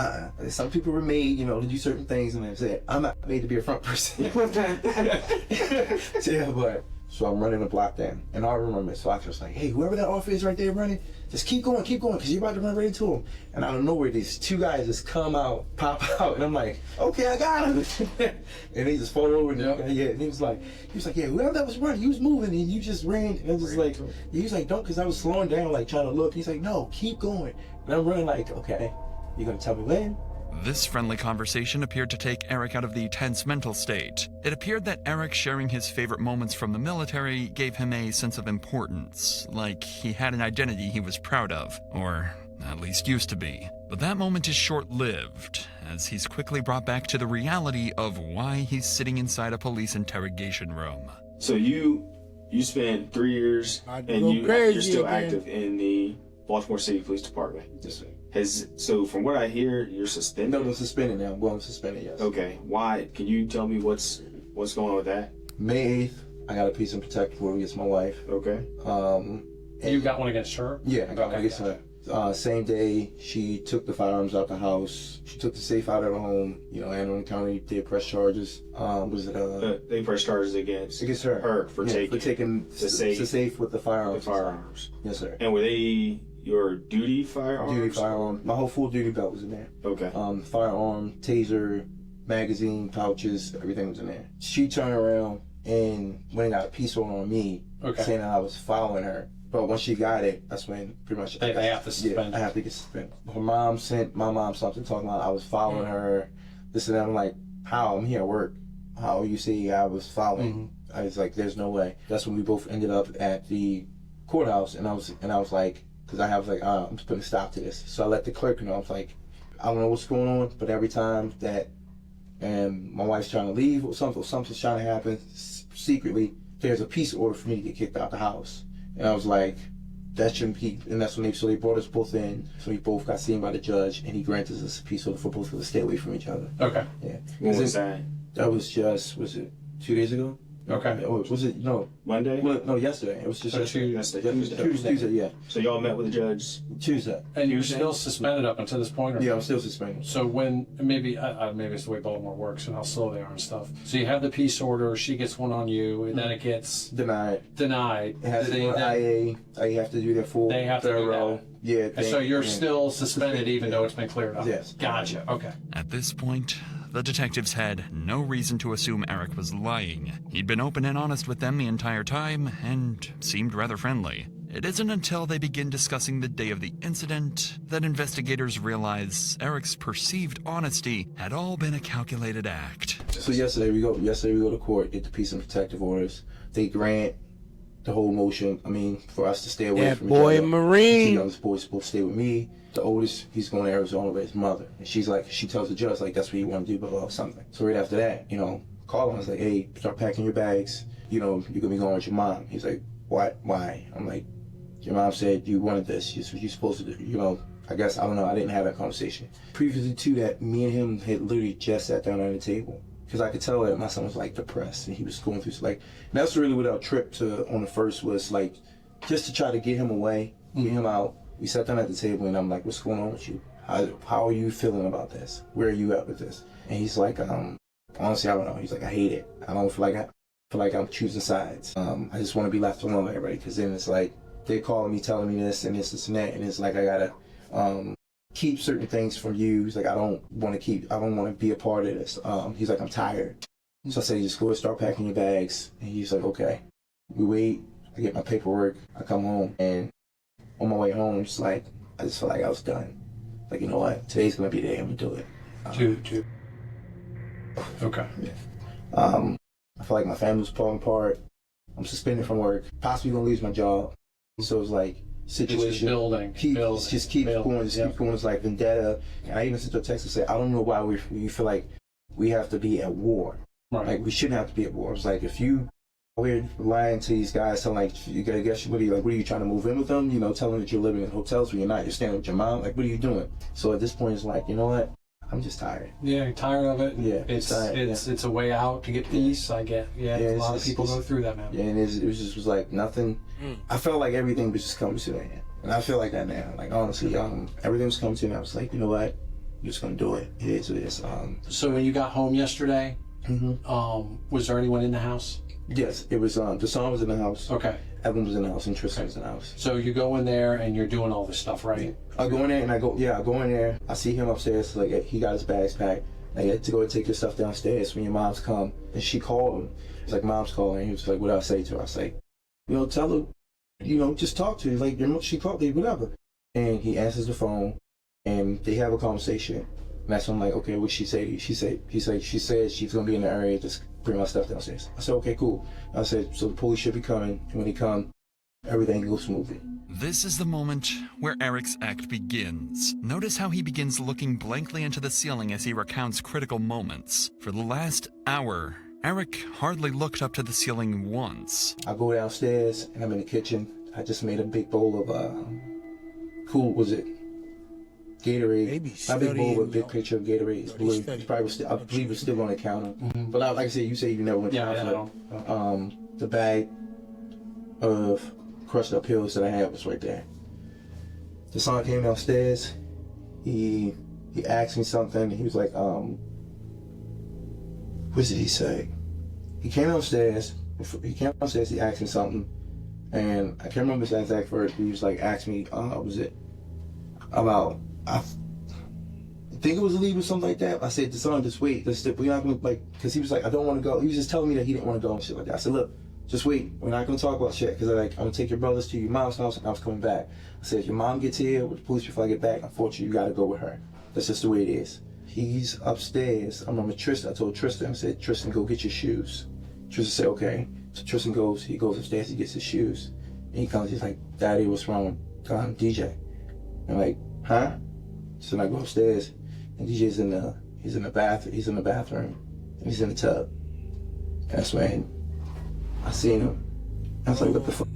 some people were made, you know, to do certain things, and I said, I'm not made to be a front person. Yeah, but, so I'm running the block down, and I remember, so I was like, hey, whoever that officer is right there running, just keep going, because you're about to run right into him. And out of nowhere, these two guys just come out, pop out, and I'm like, okay, I got him. And he just fall over, and and he was like, yeah, whoever that was running, he was moving, and you just ran. And I was like, he was like, don't, because I was slowing down, like trying to look. He's like, no, keep going. And I'm running like, okay, you gonna tell me when? This friendly conversation appeared to take Eric out of the tense mental state. It appeared that Eric sharing his favorite moments from the military gave him a sense of importance, like he had an identity he was proud of, or at least used to be. But that moment is short-lived, as he's quickly brought back to the reality of why he's sitting inside a police interrogation room. So you spent 3 years and you're still active in the Baltimore City Police Department. Yes, sir. So from what I hear, you're suspended? No, I'm suspended now. Well, I'm suspended, yes. Okay. Why? Can you tell me what's going on with that? May 8th, I got a peace and protective order against my wife. Okay. You got one against her? Yeah, I got one against her. Same day, she took the firearms out the house. She took the safe out of the home. You know, Anne Arundel County did press charges. They pressed charges against her. Her for taking the safe with the firearms. The firearms. Yes, sir. And were they your duty firearms? Duty firearm. My whole full duty belt was in there. Okay. Firearm, taser, magazine, pouches, everything was in there. She turned around and went and got a peace order on me, saying that I was following her. But when she got it, that's when pretty much they have to suspend. Yeah, I have to get suspended. Her mom sent my mom something talking about I was following her. This and that. I'm like, how? I'm here at work. How you see I was following? I was like, there's no way. That's when we both ended up at the courthouse, and I was like, because I was like, I'm just putting a stop to this. So I let the clerk know. I was like, I don't know what's going on, but every time that my wife's trying to leave or something's trying to happen secretly, there's a peace order for me to get kicked out the house. And I was like, that shouldn't be. And that's when they brought us both in. So we both got seen by the judge, and he granted us a peace order for both of us to stay away from each other. Okay. Yeah. When was that? That was just, was it 2 days ago? Okay. Was it, no. Monday? Well, no, yesterday. It was just Tuesday. Yeah. So y'all met with the judge? Tuesday. And you're still suspended up until this point? Or yeah, I'm still suspended. So when, maybe it's the way Baltimore works and how slow they are and stuff. So you have the peace order, she gets one on you, and then it gets... Denied. It has to go to IA. You have to do their full They have to do that. Yeah. And so you're still suspended even though it's been cleared up? Yes. Gotcha. Okay. At this point, the detectives had no reason to assume Eric was lying. He'd been open and honest with them the entire time and seemed rather friendly. It isn't until they begin discussing the day of the incident that investigators realize Eric's perceived honesty had all been a calculated act. So yesterday we go to court, get the peace and protective orders. They grant the whole motion. I mean, for us to stay away from each other. Boy Marine. The youngest boy's supposed to stay with me. The oldest, he's going to Arizona with his mother. And she tells the judge, like, that's what you want to do, blah, blah, something. So right after that, call him. I was like, hey, start packing your bags. You're going to be going with your mom. He's like, what? Why? I'm like, your mom said you wanted this. This is what you're supposed to do. I guess, I don't know. I didn't have that conversation. Previously to that, me and him had literally just sat down at the table. Because I could tell that my son was, like, depressed. And he was going through, and that's really what our trip on the first was, like, just to try to get him away, get him out. We sat down at the table, and I'm like, what's going on with you? How are you feeling about this? Where are you at with this? And he's like, honestly, I don't know. He's like, I hate it. I don't feel like I'm choosing sides. I just want to be left alone with everybody, because then it's like, they're calling me, telling me this and this and that, and it's like, I gotta keep certain things from you. He's like, I don't want to be a part of this. He's like, I'm tired. So I said, just go and start packing your bags. And he's like, okay. We wait, I get my paperwork, I come home, and on my way home, I just felt like I was done. Like, you know what? Today's gonna be the day I'm gonna do it. Okay. Yeah. I feel like my family's falling apart. I'm suspended from work. Possibly gonna lose my job. So it's like situation. Keeps going. It's like vendetta. And I even sent a text and said, I don't know why we feel like we have to be at war. Right. Like, we shouldn't have to be at war. It's like, if we're lying to these guys, telling what are you trying to move in with them? Telling them that you're living in hotels when you're not, you're staying with your mom. Like, what are you doing? So at this point, it's like, you know what? I'm just tired. Yeah, you're tired of it. Yeah, it's a way out to get peace. I get. Yeah, a lot of people go through that, man. Yeah, and it was like nothing. I felt like everything was just coming to an end, and I feel like that now. Like, honestly, everything was coming to an end. I was like, you know what? I'm just gonna do it. It is what it is. So when you got home yesterday, was there anyone in the house? Yes, it was. The son was in the house. Okay. Evan was in the house, and Tristan was in the house. So you go in there and you're doing all this stuff, right? I go in there and I go in there. I see him upstairs. Like, he got his bags packed. I had to go and take your stuff downstairs when your mom's come. And she called him. It's like, mom's calling. He was like, what do I say to her? I say, tell her, just talk to her. Like, she called me, whatever. And he answers the phone, and they have a conversation. And that's when I'm like, okay, what'd she say to you? She said she's gonna be in the area. Just bring my stuff downstairs. I said, okay, cool. I said, so the police should be coming, and when they come, everything goes smoothly. This is the moment where Eric's act begins. Notice how he begins looking blankly into the ceiling as he recounts critical moments. For the last hour, Eric hardly looked up to the ceiling once. I go downstairs, and I'm in the kitchen. I just made a big bowl of, Gatorade. My big bowl with a big picture of Gatorade. It's blue. It's probably I believe it's still on the counter. But like I said, you say you never went to the hospital. The bag of crushed up pills that I had was right there. The son came downstairs. He asked me something. He was like, what did he say? He came downstairs. He asked me something, and I can't remember his exact words. He was like, asked me, was it about? I think it was a leave or something like that. I said to son, just wait. We're not gonna, because he was like, I don't want to go. He was just telling me that he didn't want to go and shit like that. I said, look, just wait. We're not gonna talk about shit, because I'm gonna take your brothers to your mom's house, and I was coming back. I said, if your mom gets here with the police before I get back, unfortunately, you gotta go with her. That's just the way it is. He's upstairs. I'm with Tristan. I told Tristan, I said, Tristan, go get your shoes. Tristan said, okay. So Tristan goes upstairs, he gets his shoes. And he comes, he's like, Daddy, what's wrong with DJ? I'm like, huh? So I go upstairs, and DJ's in the bathroom, and he's in the tub. And that's when I seen him. I was like, what the fuck?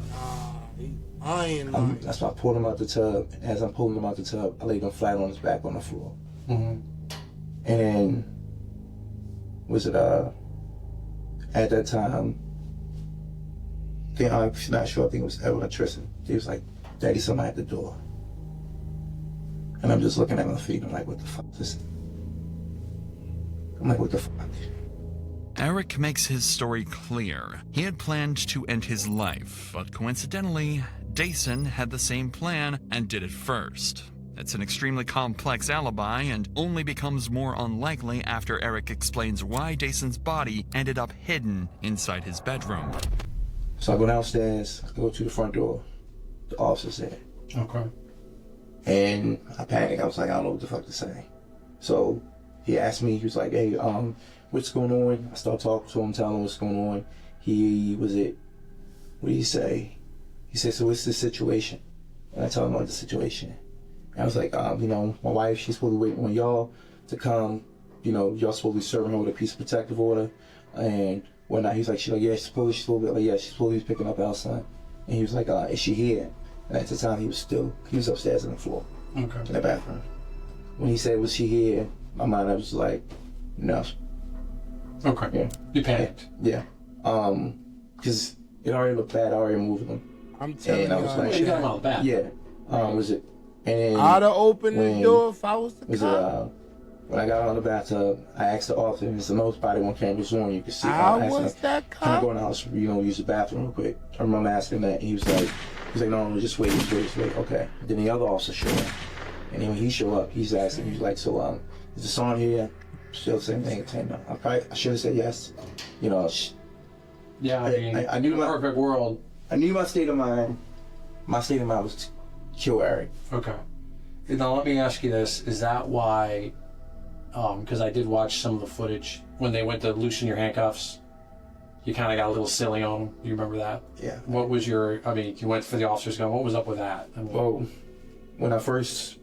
That's why I pulled him out the tub. And as I'm pulling him out the tub, I laid him flat on his back on the floor. And then, at that time, I'm not sure, I think it was Evan or Tristan. He was like, Daddy, somebody at the door. And I'm just looking at my feet, I'm like, what the fuck is this? I'm like, what the fuck? Eric makes his story clear. He had planned to end his life, but coincidentally, Dyson had the same plan and did it first. It's an extremely complex alibi and only becomes more unlikely after Eric explains why Dyson's body ended up hidden inside his bedroom. So I go downstairs, I go to the front door, the officer said. Okay. And I panicked. I was like, I don't know what the fuck to say. So he asked me, he was like, hey, what's going on? I started talking to him, telling him what's going on. What did he say? He said, so what's the situation? And I told him about the situation. And I was like, you know, my wife, she's supposed to wait on y'all to come. You know, y'all supposed to be serving her with a piece of protective order and whatnot. He's like, yeah, she's supposed to be picking up our son. And he was like, is she here? And at the time, he was upstairs on the floor, in the bathroom. When he said, was she here? My mind, I was like, no. Okay. Yeah. You panicked. Yeah. Because it already looked bad. I already moved them. I'm telling I was you. You got them out back. Yeah. Was it? And I'd have opened the door if I was the cop. When I got out of the bathtub, I asked the officer, and it's the most body one cameras on, you can see. How was that cop? Can I go in the house, you know, use the bathroom real quick? I remember asking that, and he was like, no, just wait. Okay. Then the other officer showed up. And then when he showed up, he's asking, he's like, so, is the son here? Still the same thing, saying no. I should have said yes. You know, yeah, I knew my perfect world. I knew my state of mind. My state of mind was to kill Eric. Okay. Now let me ask you this: is that why? Because I did watch some of the footage when they went to loosen your handcuffs. You kind of got a little silly on them. Do you remember that? Yeah. What was your? I mean, you went for the officers gun. What was up with that? I mean, well,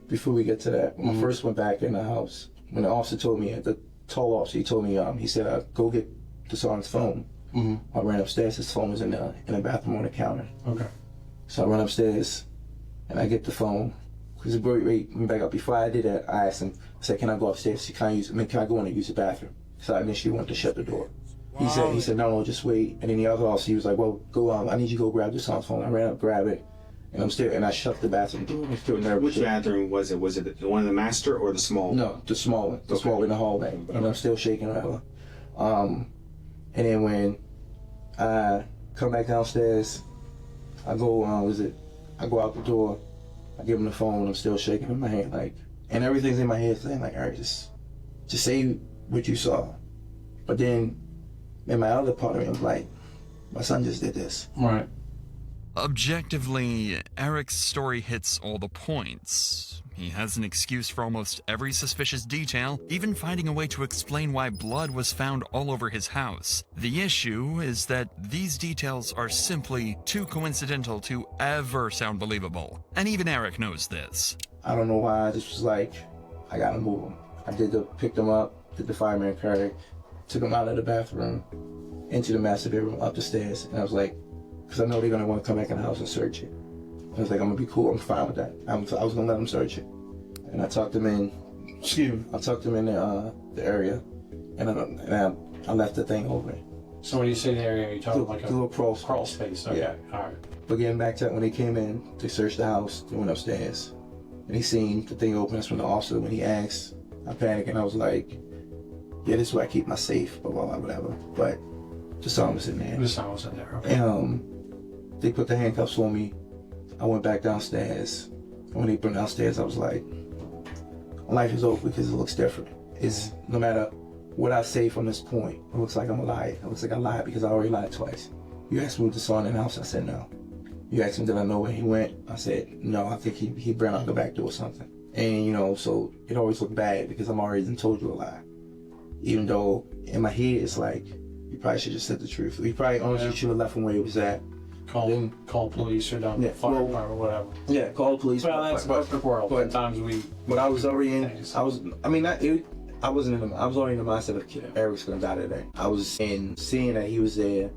before we get to that, when I first went back in the house, when the officer told me, the tall officer, he told me, he said, go get the sergeant's phone. I ran upstairs. His phone was in the bathroom on the counter. Okay. So I run upstairs, and I get the phone. Because wait, back up. Before I did that, I asked him, I said, can I go upstairs? Can I go in and use the bathroom? So I initially wanted to shut the door. He said, no, just wait. And then the other officer, he was like, well, go I need you to go grab the sergeant's phone. I ran up, grab it, and I shut the bathroom door. I'm still nervous. Which bathroom was it? Was it the one in the master or the small? No, the small one. The small one in the hallway. And I'm still shaking whatever. And then when I come back downstairs, I go, I go out the door, I give him the phone, I'm still shaking in my hand, like, and everything's in my head saying, like, all right, just say what you saw. But then, in my other part of me, I'm like, my son just did this. Right. Objectively, Eric's story hits all the points. He has an excuse for almost every suspicious detail, even finding a way to explain why blood was found all over his house. The issue is that these details are simply too coincidental to ever sound believable. And even Eric knows this. I don't know why, I just was like, I gotta move him. I picked him up, did the fireman carry, took him out of the bathroom, into the master bedroom, up the stairs, and I was like, because I know they're gonna want to come back in the house and search it. I was like, I'm gonna be cool, I'm fine with that. I was gonna let them search it. And I tucked him in, the area, and I left the thing open. So when you say the area, you're talking like a little crawl space. Okay, yeah. All right. But getting back to when they came in, they searched the house, they went upstairs, and he seen the thing open. That's when the officer, when he asked, I panicked, and I was like, yeah, this is where I keep my safe, blah, blah, blah, whatever. But the son was in there. The son was in there, okay. And they put the handcuffs on me. I went back downstairs. And when they put me downstairs, I was like, life is over because it looks different. It's no matter what I say from this point, it looks like I'm a liar. It looks like I lied because I already lied twice. You asked me what the son in the house, I said no. You asked me did I know where he went, I said no, I think he ran out the back door or something. And so it always looked bad because I'm already done told you a lie. Even though in my head it's like, you probably should have said the truth. You probably honestly should have left him where he was at. Call police or down the fire department or whatever. Yeah, call police. Well, that's a perfect world. But sometimes But I was already in. I was already in the mindset of Eric's gonna die today. I was seeing that he was there,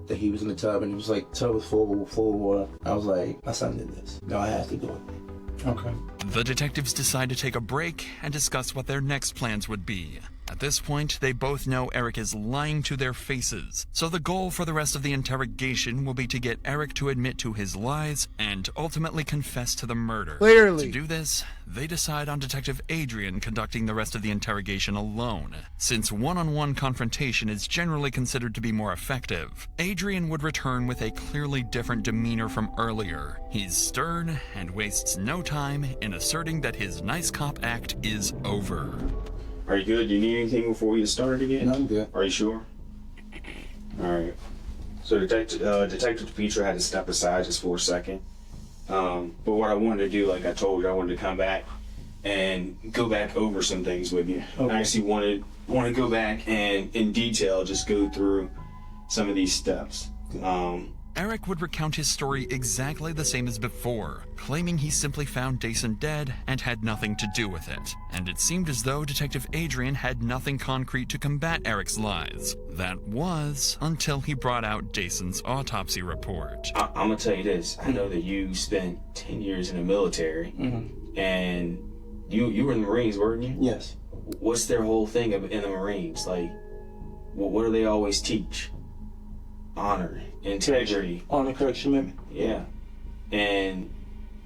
that he was in the tub, and it was like tub was full of water. I was like, my son did this. No, I have to do it. Okay. The detectives decide to take a break and discuss what their next plans would be. At this point, they both know Eric is lying to their faces, so the goal for the rest of the interrogation will be to get Eric to admit to his lies and ultimately confess to the murder. Clearly. To do this, they decide on Detective Adrian conducting the rest of the interrogation alone. Since one-on-one confrontation is generally considered to be more effective, Adrian would return with a clearly different demeanor from earlier. He's stern and wastes no time in asserting that his nice cop act is over. Are you good? Do you need anything before we get started again? No, I'm good. Are you sure? All right. So Detective DePietro had to step aside just for a second. But what I wanted to do, like I told you, I wanted to come back and go back over some things with you. Okay. I actually want to go back and in detail just go through some of these steps. Eric would recount his story exactly the same as before, claiming he simply found Dyson dead and had nothing to do with it. And it seemed as though Detective Adrian had nothing concrete to combat Eric's lies. That was until he brought out Dyson's autopsy report. I'm gonna tell you this. I know that you spent 10 years in the military, and you were in the Marines, weren't you? Yes. What's their whole thing in the Marines? Like, what do they always teach? Honor, integrity. Honor, correct, commitment. Yeah. And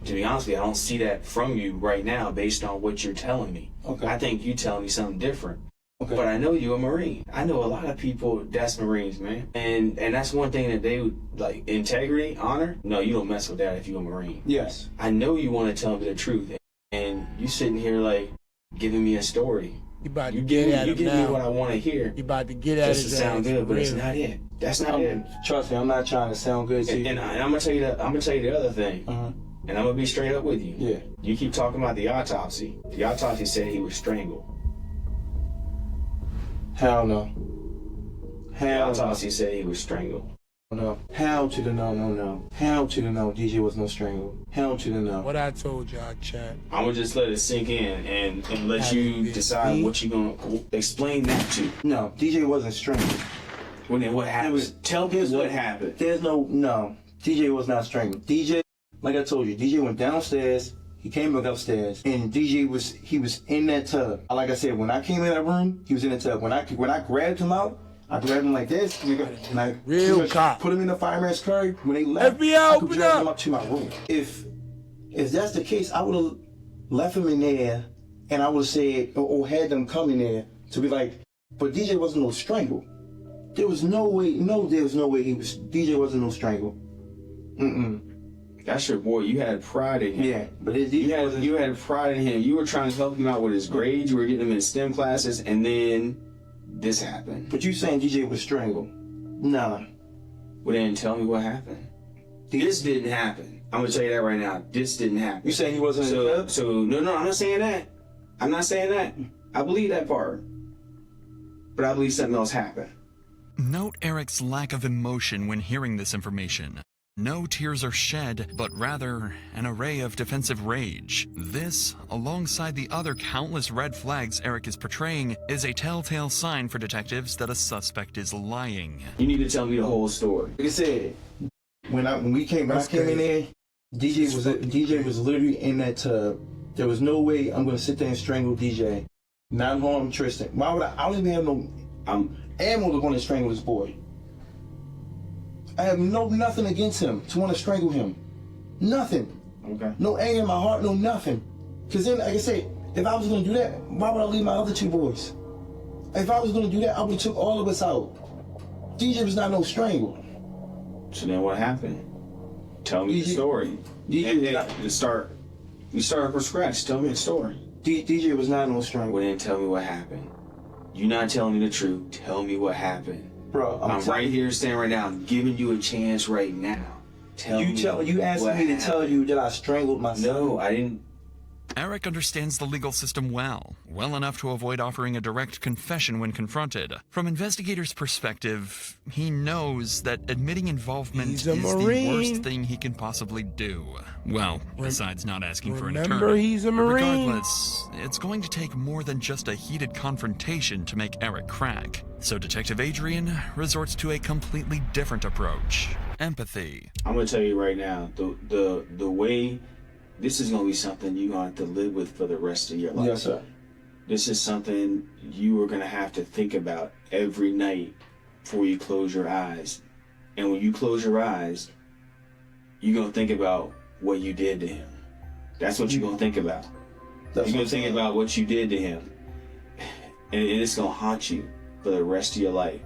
to be honest with you, I don't see that from you right now based on what you're telling me. Okay. I think you telling me something different. Okay. But I know you're a Marine. I know a lot of people that's Marines, man. And that's one thing that they would, like, integrity, honor. No, you don't mess with that if you're a Marine. Yes. I know you want to tell me the truth. And you sitting here, like, giving me a story. You about to get at You him give now. me what I want to hear. You about to get at Just his to sound ass, good, but it's really. not it. That's not it. Trust me, I'm not trying to sound good to you. And I'm gonna tell you the other thing. And I'm gonna be straight up with you. Yeah. You keep talking about the autopsy. The autopsy said he was strangled. Hell no. The autopsy said he was strangled. No. Hell to the no, no, no. Hell to the no, DJ was no strangle. Hell to the no. What I told y'all, chat. I'm gonna just let it sink in and let you decide what you gonna explain that to. No, DJ wasn't strangled. Well, then what happened? Tell me what happened. There's no, DJ was not strangled. DJ, like I told you, DJ went downstairs, he came back upstairs, and DJ was in that tub. Like I said, when I came in that room, he was in the tub. When I grabbed him out, I grabbed him like this, and I Real cop. put him in the fireman's carry. When they left, FBI, I could open drag up. him up to my room. If that's the case, I would have left him in there, and I would have said, or had them come in there to be like, but DJ wasn't no strangle. There was no way, DJ wasn't no strangle. That's your boy. You had pride in him. Yeah, but you had pride in him. You were trying to help him out with his grades. You were getting him in STEM classes, and then this happened. But you saying DJ was strangled? Nah. Well, then tell me what happened. This didn't happen. I'm gonna tell you that right now. This didn't happen. You saying he wasn't in the club? So no, I'm not saying that. I'm not saying that. I believe that part, but I believe something else happened. Note Eric's lack of emotion when hearing this information. No tears are shed, but rather an array of defensive rage. This, alongside the other countless red flags Eric is portraying, is a telltale sign for detectives that a suspect is lying. You need to tell me the whole story. Like I said, when I came in there, DJ was literally in that tub. There was no way I'm gonna sit there and strangle DJ. Not harm Tristan. Why would I don't even have no ammo to go and strangle this boy. I have nothing against him to want to strangle him. Nothing. Okay. No anger in my heart, no nothing. Because then, like I said, if I was going to do that, why would I leave my other two boys? If I was going to do that, I would have took all of us out. DJ was not no strangle. So then what happened? Tell me the story. We start from scratch. Tell me the story. DJ was not no strangle. Well, then tell me what happened. You're not telling me the truth. Tell me what happened. Bro, I'm right here standing right now. I'm giving you a chance right now. You asked me to tell you that I strangled myself. No, I didn't. Eric understands the legal system well enough to avoid offering a direct confession when confronted. From investigators' perspective, he knows that admitting involvement is the worst thing he can possibly do. Well, besides not asking for an attorney. Remember, he's a Marine. Regardless, it's going to take more than just a heated confrontation to make Eric crack. So Detective Adrian resorts to a completely different approach. Empathy. I'm gonna tell you right now, the way this is gonna be something you're gonna have to live with for the rest of your life. Yes, sir. This is something you are gonna have to think about every night before you close your eyes. And when you close your eyes, you're gonna think about what you did to him. That's what you're gonna think about. You're gonna think about what you did to him. And it's gonna haunt you for the rest of your life.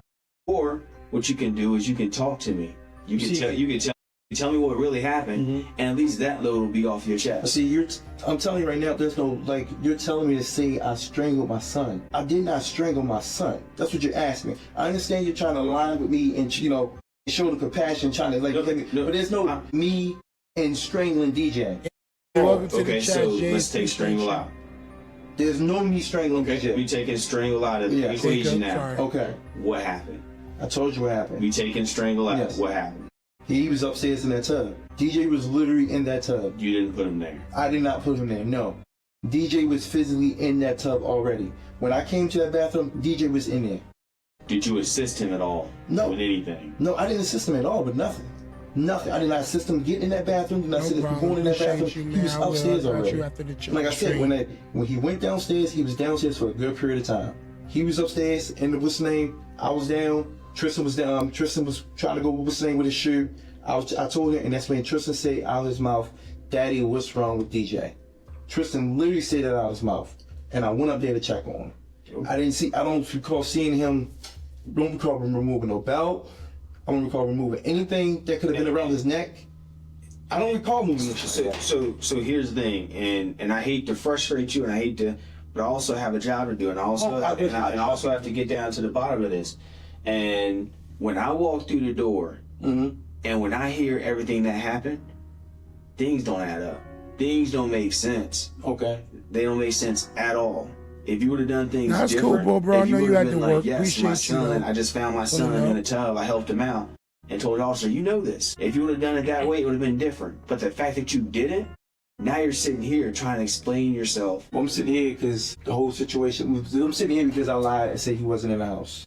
Or what you can do is you can talk to me. You can tell me what really happened, and at least that load will be off your chest. See, I'm telling you right now, there's no, like, you're telling me to say I strangled my son. I did not strangle my son. That's what you're asking me. I understand you're trying to lie with me and, show the compassion, trying to, like, but there's no me and strangling DJ. Welcome to Okay, the chat, so Jay. let's take strangle out. There's no me strangling DJ. We taking strangle out of the equation now. Sorry. Okay. What happened? I told you what happened. We taking strangle out. Yes. What happened? He was upstairs in that tub. DJ was literally in that tub. You didn't put him there. I did not put him there, no. DJ was physically in that tub already. When I came to that bathroom, DJ was in there. Did you assist him at all? No. With anything? No, I didn't assist him at all, but nothing. Nothing. I did not assist him getting in that bathroom. Did not assist him going in that bathroom. He was upstairs already. Like I said, when he went downstairs, he was downstairs for a good period of time. He was upstairs, and what's his name? I was down. Tristan was down. Tristan was trying to go what's his name with his shoe. I told him, and that's when Tristan said out of his mouth, "Daddy, what's wrong with DJ?" Tristan literally said that out of his mouth, and I went up there to check on him. I don't recall seeing him. Don't recall him removing no belt. I don't recall removing anything that could have been around his neck. I don't recall moving this shit. So here's the thing, and I hate to frustrate you, and I hate to, but I also have a job to do, and I also have to get down to the bottom of this. And when I walk through the door, and when I hear everything that happened, things don't add up. Things don't make sense. Okay. They don't make sense at all. If you would have done things That's different, cool, bro. I if know you you would had have to been work. like, yes, Appreciate my son, you, I just found my son in the tub, I helped him out, and told the officer, you know this. If you would have done it that way, it would have been different. But the fact that you didn't, now you're sitting here trying to explain yourself. Well, I'm sitting here because the whole situation, I'm sitting here because I lied and said he wasn't in the house.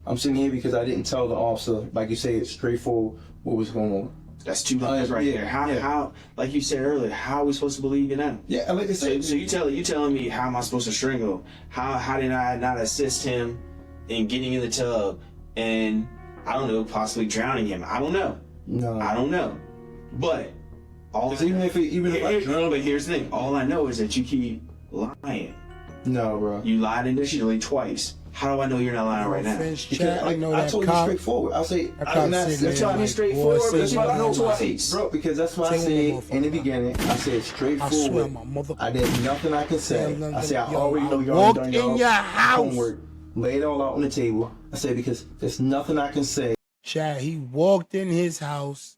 I'm sitting here because I didn't tell the officer, like you say, straightforward what was going on. That's two lies right there. How, like you said earlier, how are we supposed to believe you now? Yeah, like I said. So you telling me how am I supposed to strangle him? How did I not assist him in getting in the tub and, I don't know, possibly drowning him? I don't know. No. I don't know. But but here's the thing. All I know is that you keep lying. No, bro. You lied initially twice. How do I know you're not lying right now? Because I told you straightforward. I'll say, I'm not telling you straightforward, but that's why I know twice. Bro, because that's what I said in the beginning. I said straightforward. There's nothing I can say. I said, I already know you already done your homework. Lay it all out on the table. I said, because there's nothing I can say. Chad, he walked in his house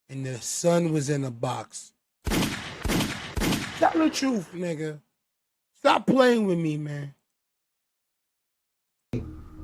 and the son was in a box. Tell the truth, nigga. Stop playing with me, man.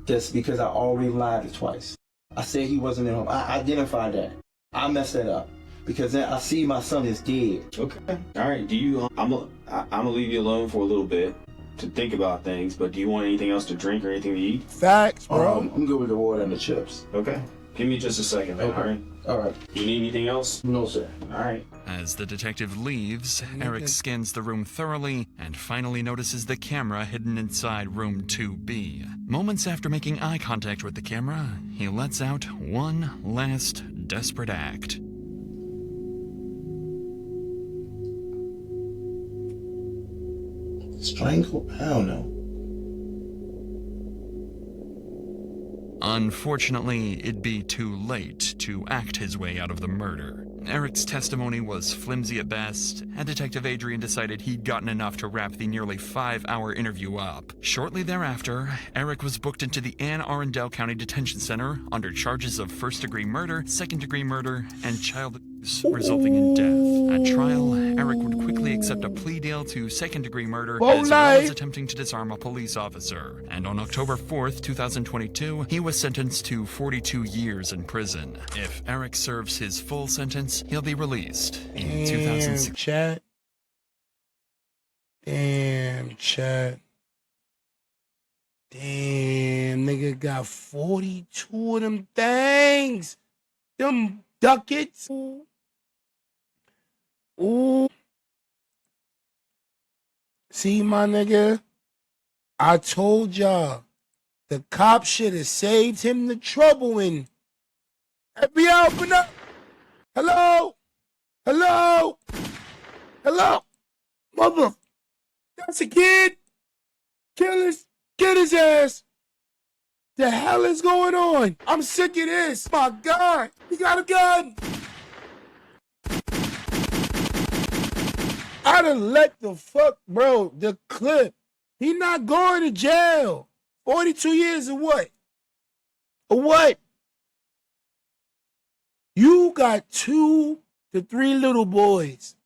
Just because I already lied twice. I said he wasn't in home. I identified that. I messed that up. Because then I see my son is dead. Okay. All right. Do you, I'm gonna leave you alone for a little bit to think about things, but do you want anything else to drink or anything to eat? Facts, bro. I'm good with the water and the chips. Okay. Give me just a second, man. Okay. All right. You need anything else? No, sir. All right. As the detective leaves, Eric scans the room thoroughly and finally notices the camera hidden inside room 2B. Moments after making eye contact with the camera, he lets out one last desperate act. Strangle? I don't know. Unfortunately, it'd be too late to act his way out of the murder. Eric's testimony was flimsy at best, and Detective Adrian decided he'd gotten enough to wrap the nearly 5-hour interview up. Shortly thereafter, Eric was booked into the Anne Arundel County Detention Center under charges of first-degree murder, second-degree murder, and child abuse resulting in death. At trial, Eric would quickly accept a plea deal to second-degree murder as well as attempting to disarm a police officer. And on October 4th, 2022, he was sentenced to 42 years in prison. If Eric serves his full sentence, he'll be released in 2006. Chat. Damn, chat. Damn, nigga got 42 of them things. Them ducats. Ooh. See, my nigga? I told y'all. The cop should have saved him the trouble and FBI, open up. Hello? Hello? Hello? Mother. That's a kid. Kill his. Get his ass. The hell is going on? I'm sick of this. My God. He got a gun. I done let the fuck, bro, the clip. He not going to jail. 42 years of what? Of what? You got 2 The 3 little boys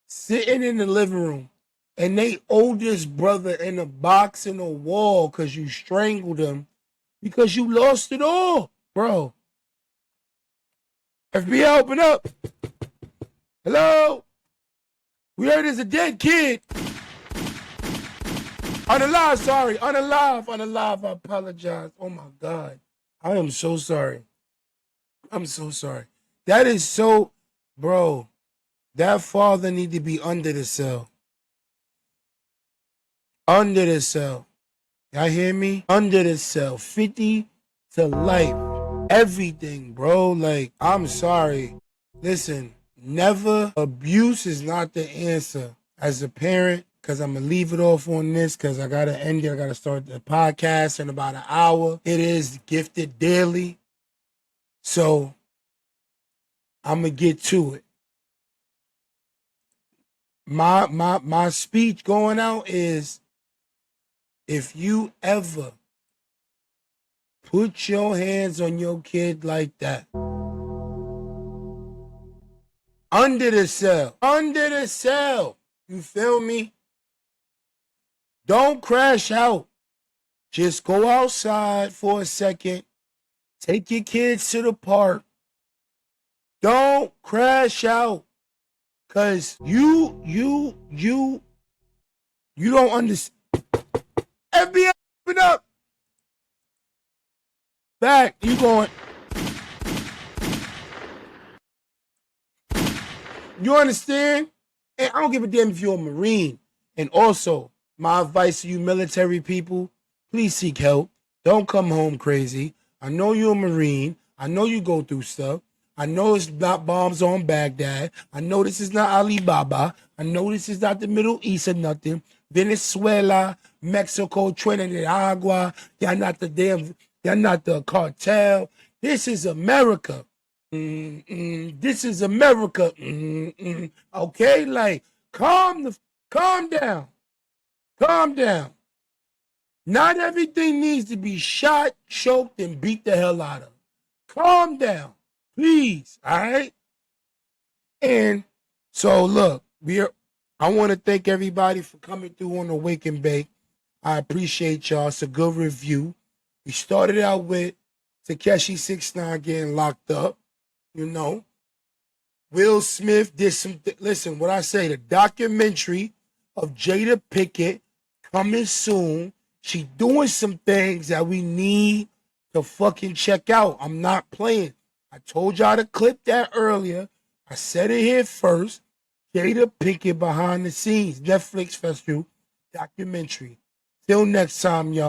sitting in the living room and they oldest brother in a box in a wall because you strangled him because you lost it all, bro. FBI, open up. Hello? We heard there's a dead kid. Unalive, sorry. Unalive. I apologize. Oh my God. I am so sorry. I'm so sorry. That is so, bro. That father need to be under the cell. Under the cell. Y'all hear me? Under the cell. 50 to life. Everything, bro. Like, I'm sorry. Listen, never. Abuse is not the answer. As a parent, because I'm going to leave it off on this because I got to end it. I got to start the podcast in about an hour. It is gifted daily. So, I'm going to get to it. My speech going out is, if you ever put your hands on your kid like that, under the cell, you feel me? Don't crash out. Just go outside for a second. Take your kids to the park. Don't crash out. Cause you don't understand. FBI, open up. Back, you going. You understand? And I don't give a damn if you're a Marine. And also, my advice to you military people, please seek help. Don't come home crazy. I know you're a Marine. I know you go through stuff. I know it's not bombs on Baghdad. I know this is not Alibaba. I know this is not the Middle East or nothing. Venezuela, Mexico, Trinidad, y'all not the cartel. This is America. This is America. Okay, like calm down. Calm down. Not everything needs to be shot, choked, and beat the hell out of. Calm down, please. All right. And so look, I want to thank everybody for coming through on the Wake and Bake. I appreciate y'all. It's a good review. We started out with Tekashi 6ix9ine getting locked up. You know, Will Smith did listen, what I say, the documentary of Jada Pinkett coming soon. She doing some things that we need to fucking check out. I'm not playing. I told y'all to clip that earlier. I said it here first. Jada Pinkett behind the scenes, Netflix special documentary. Till next time, y'all.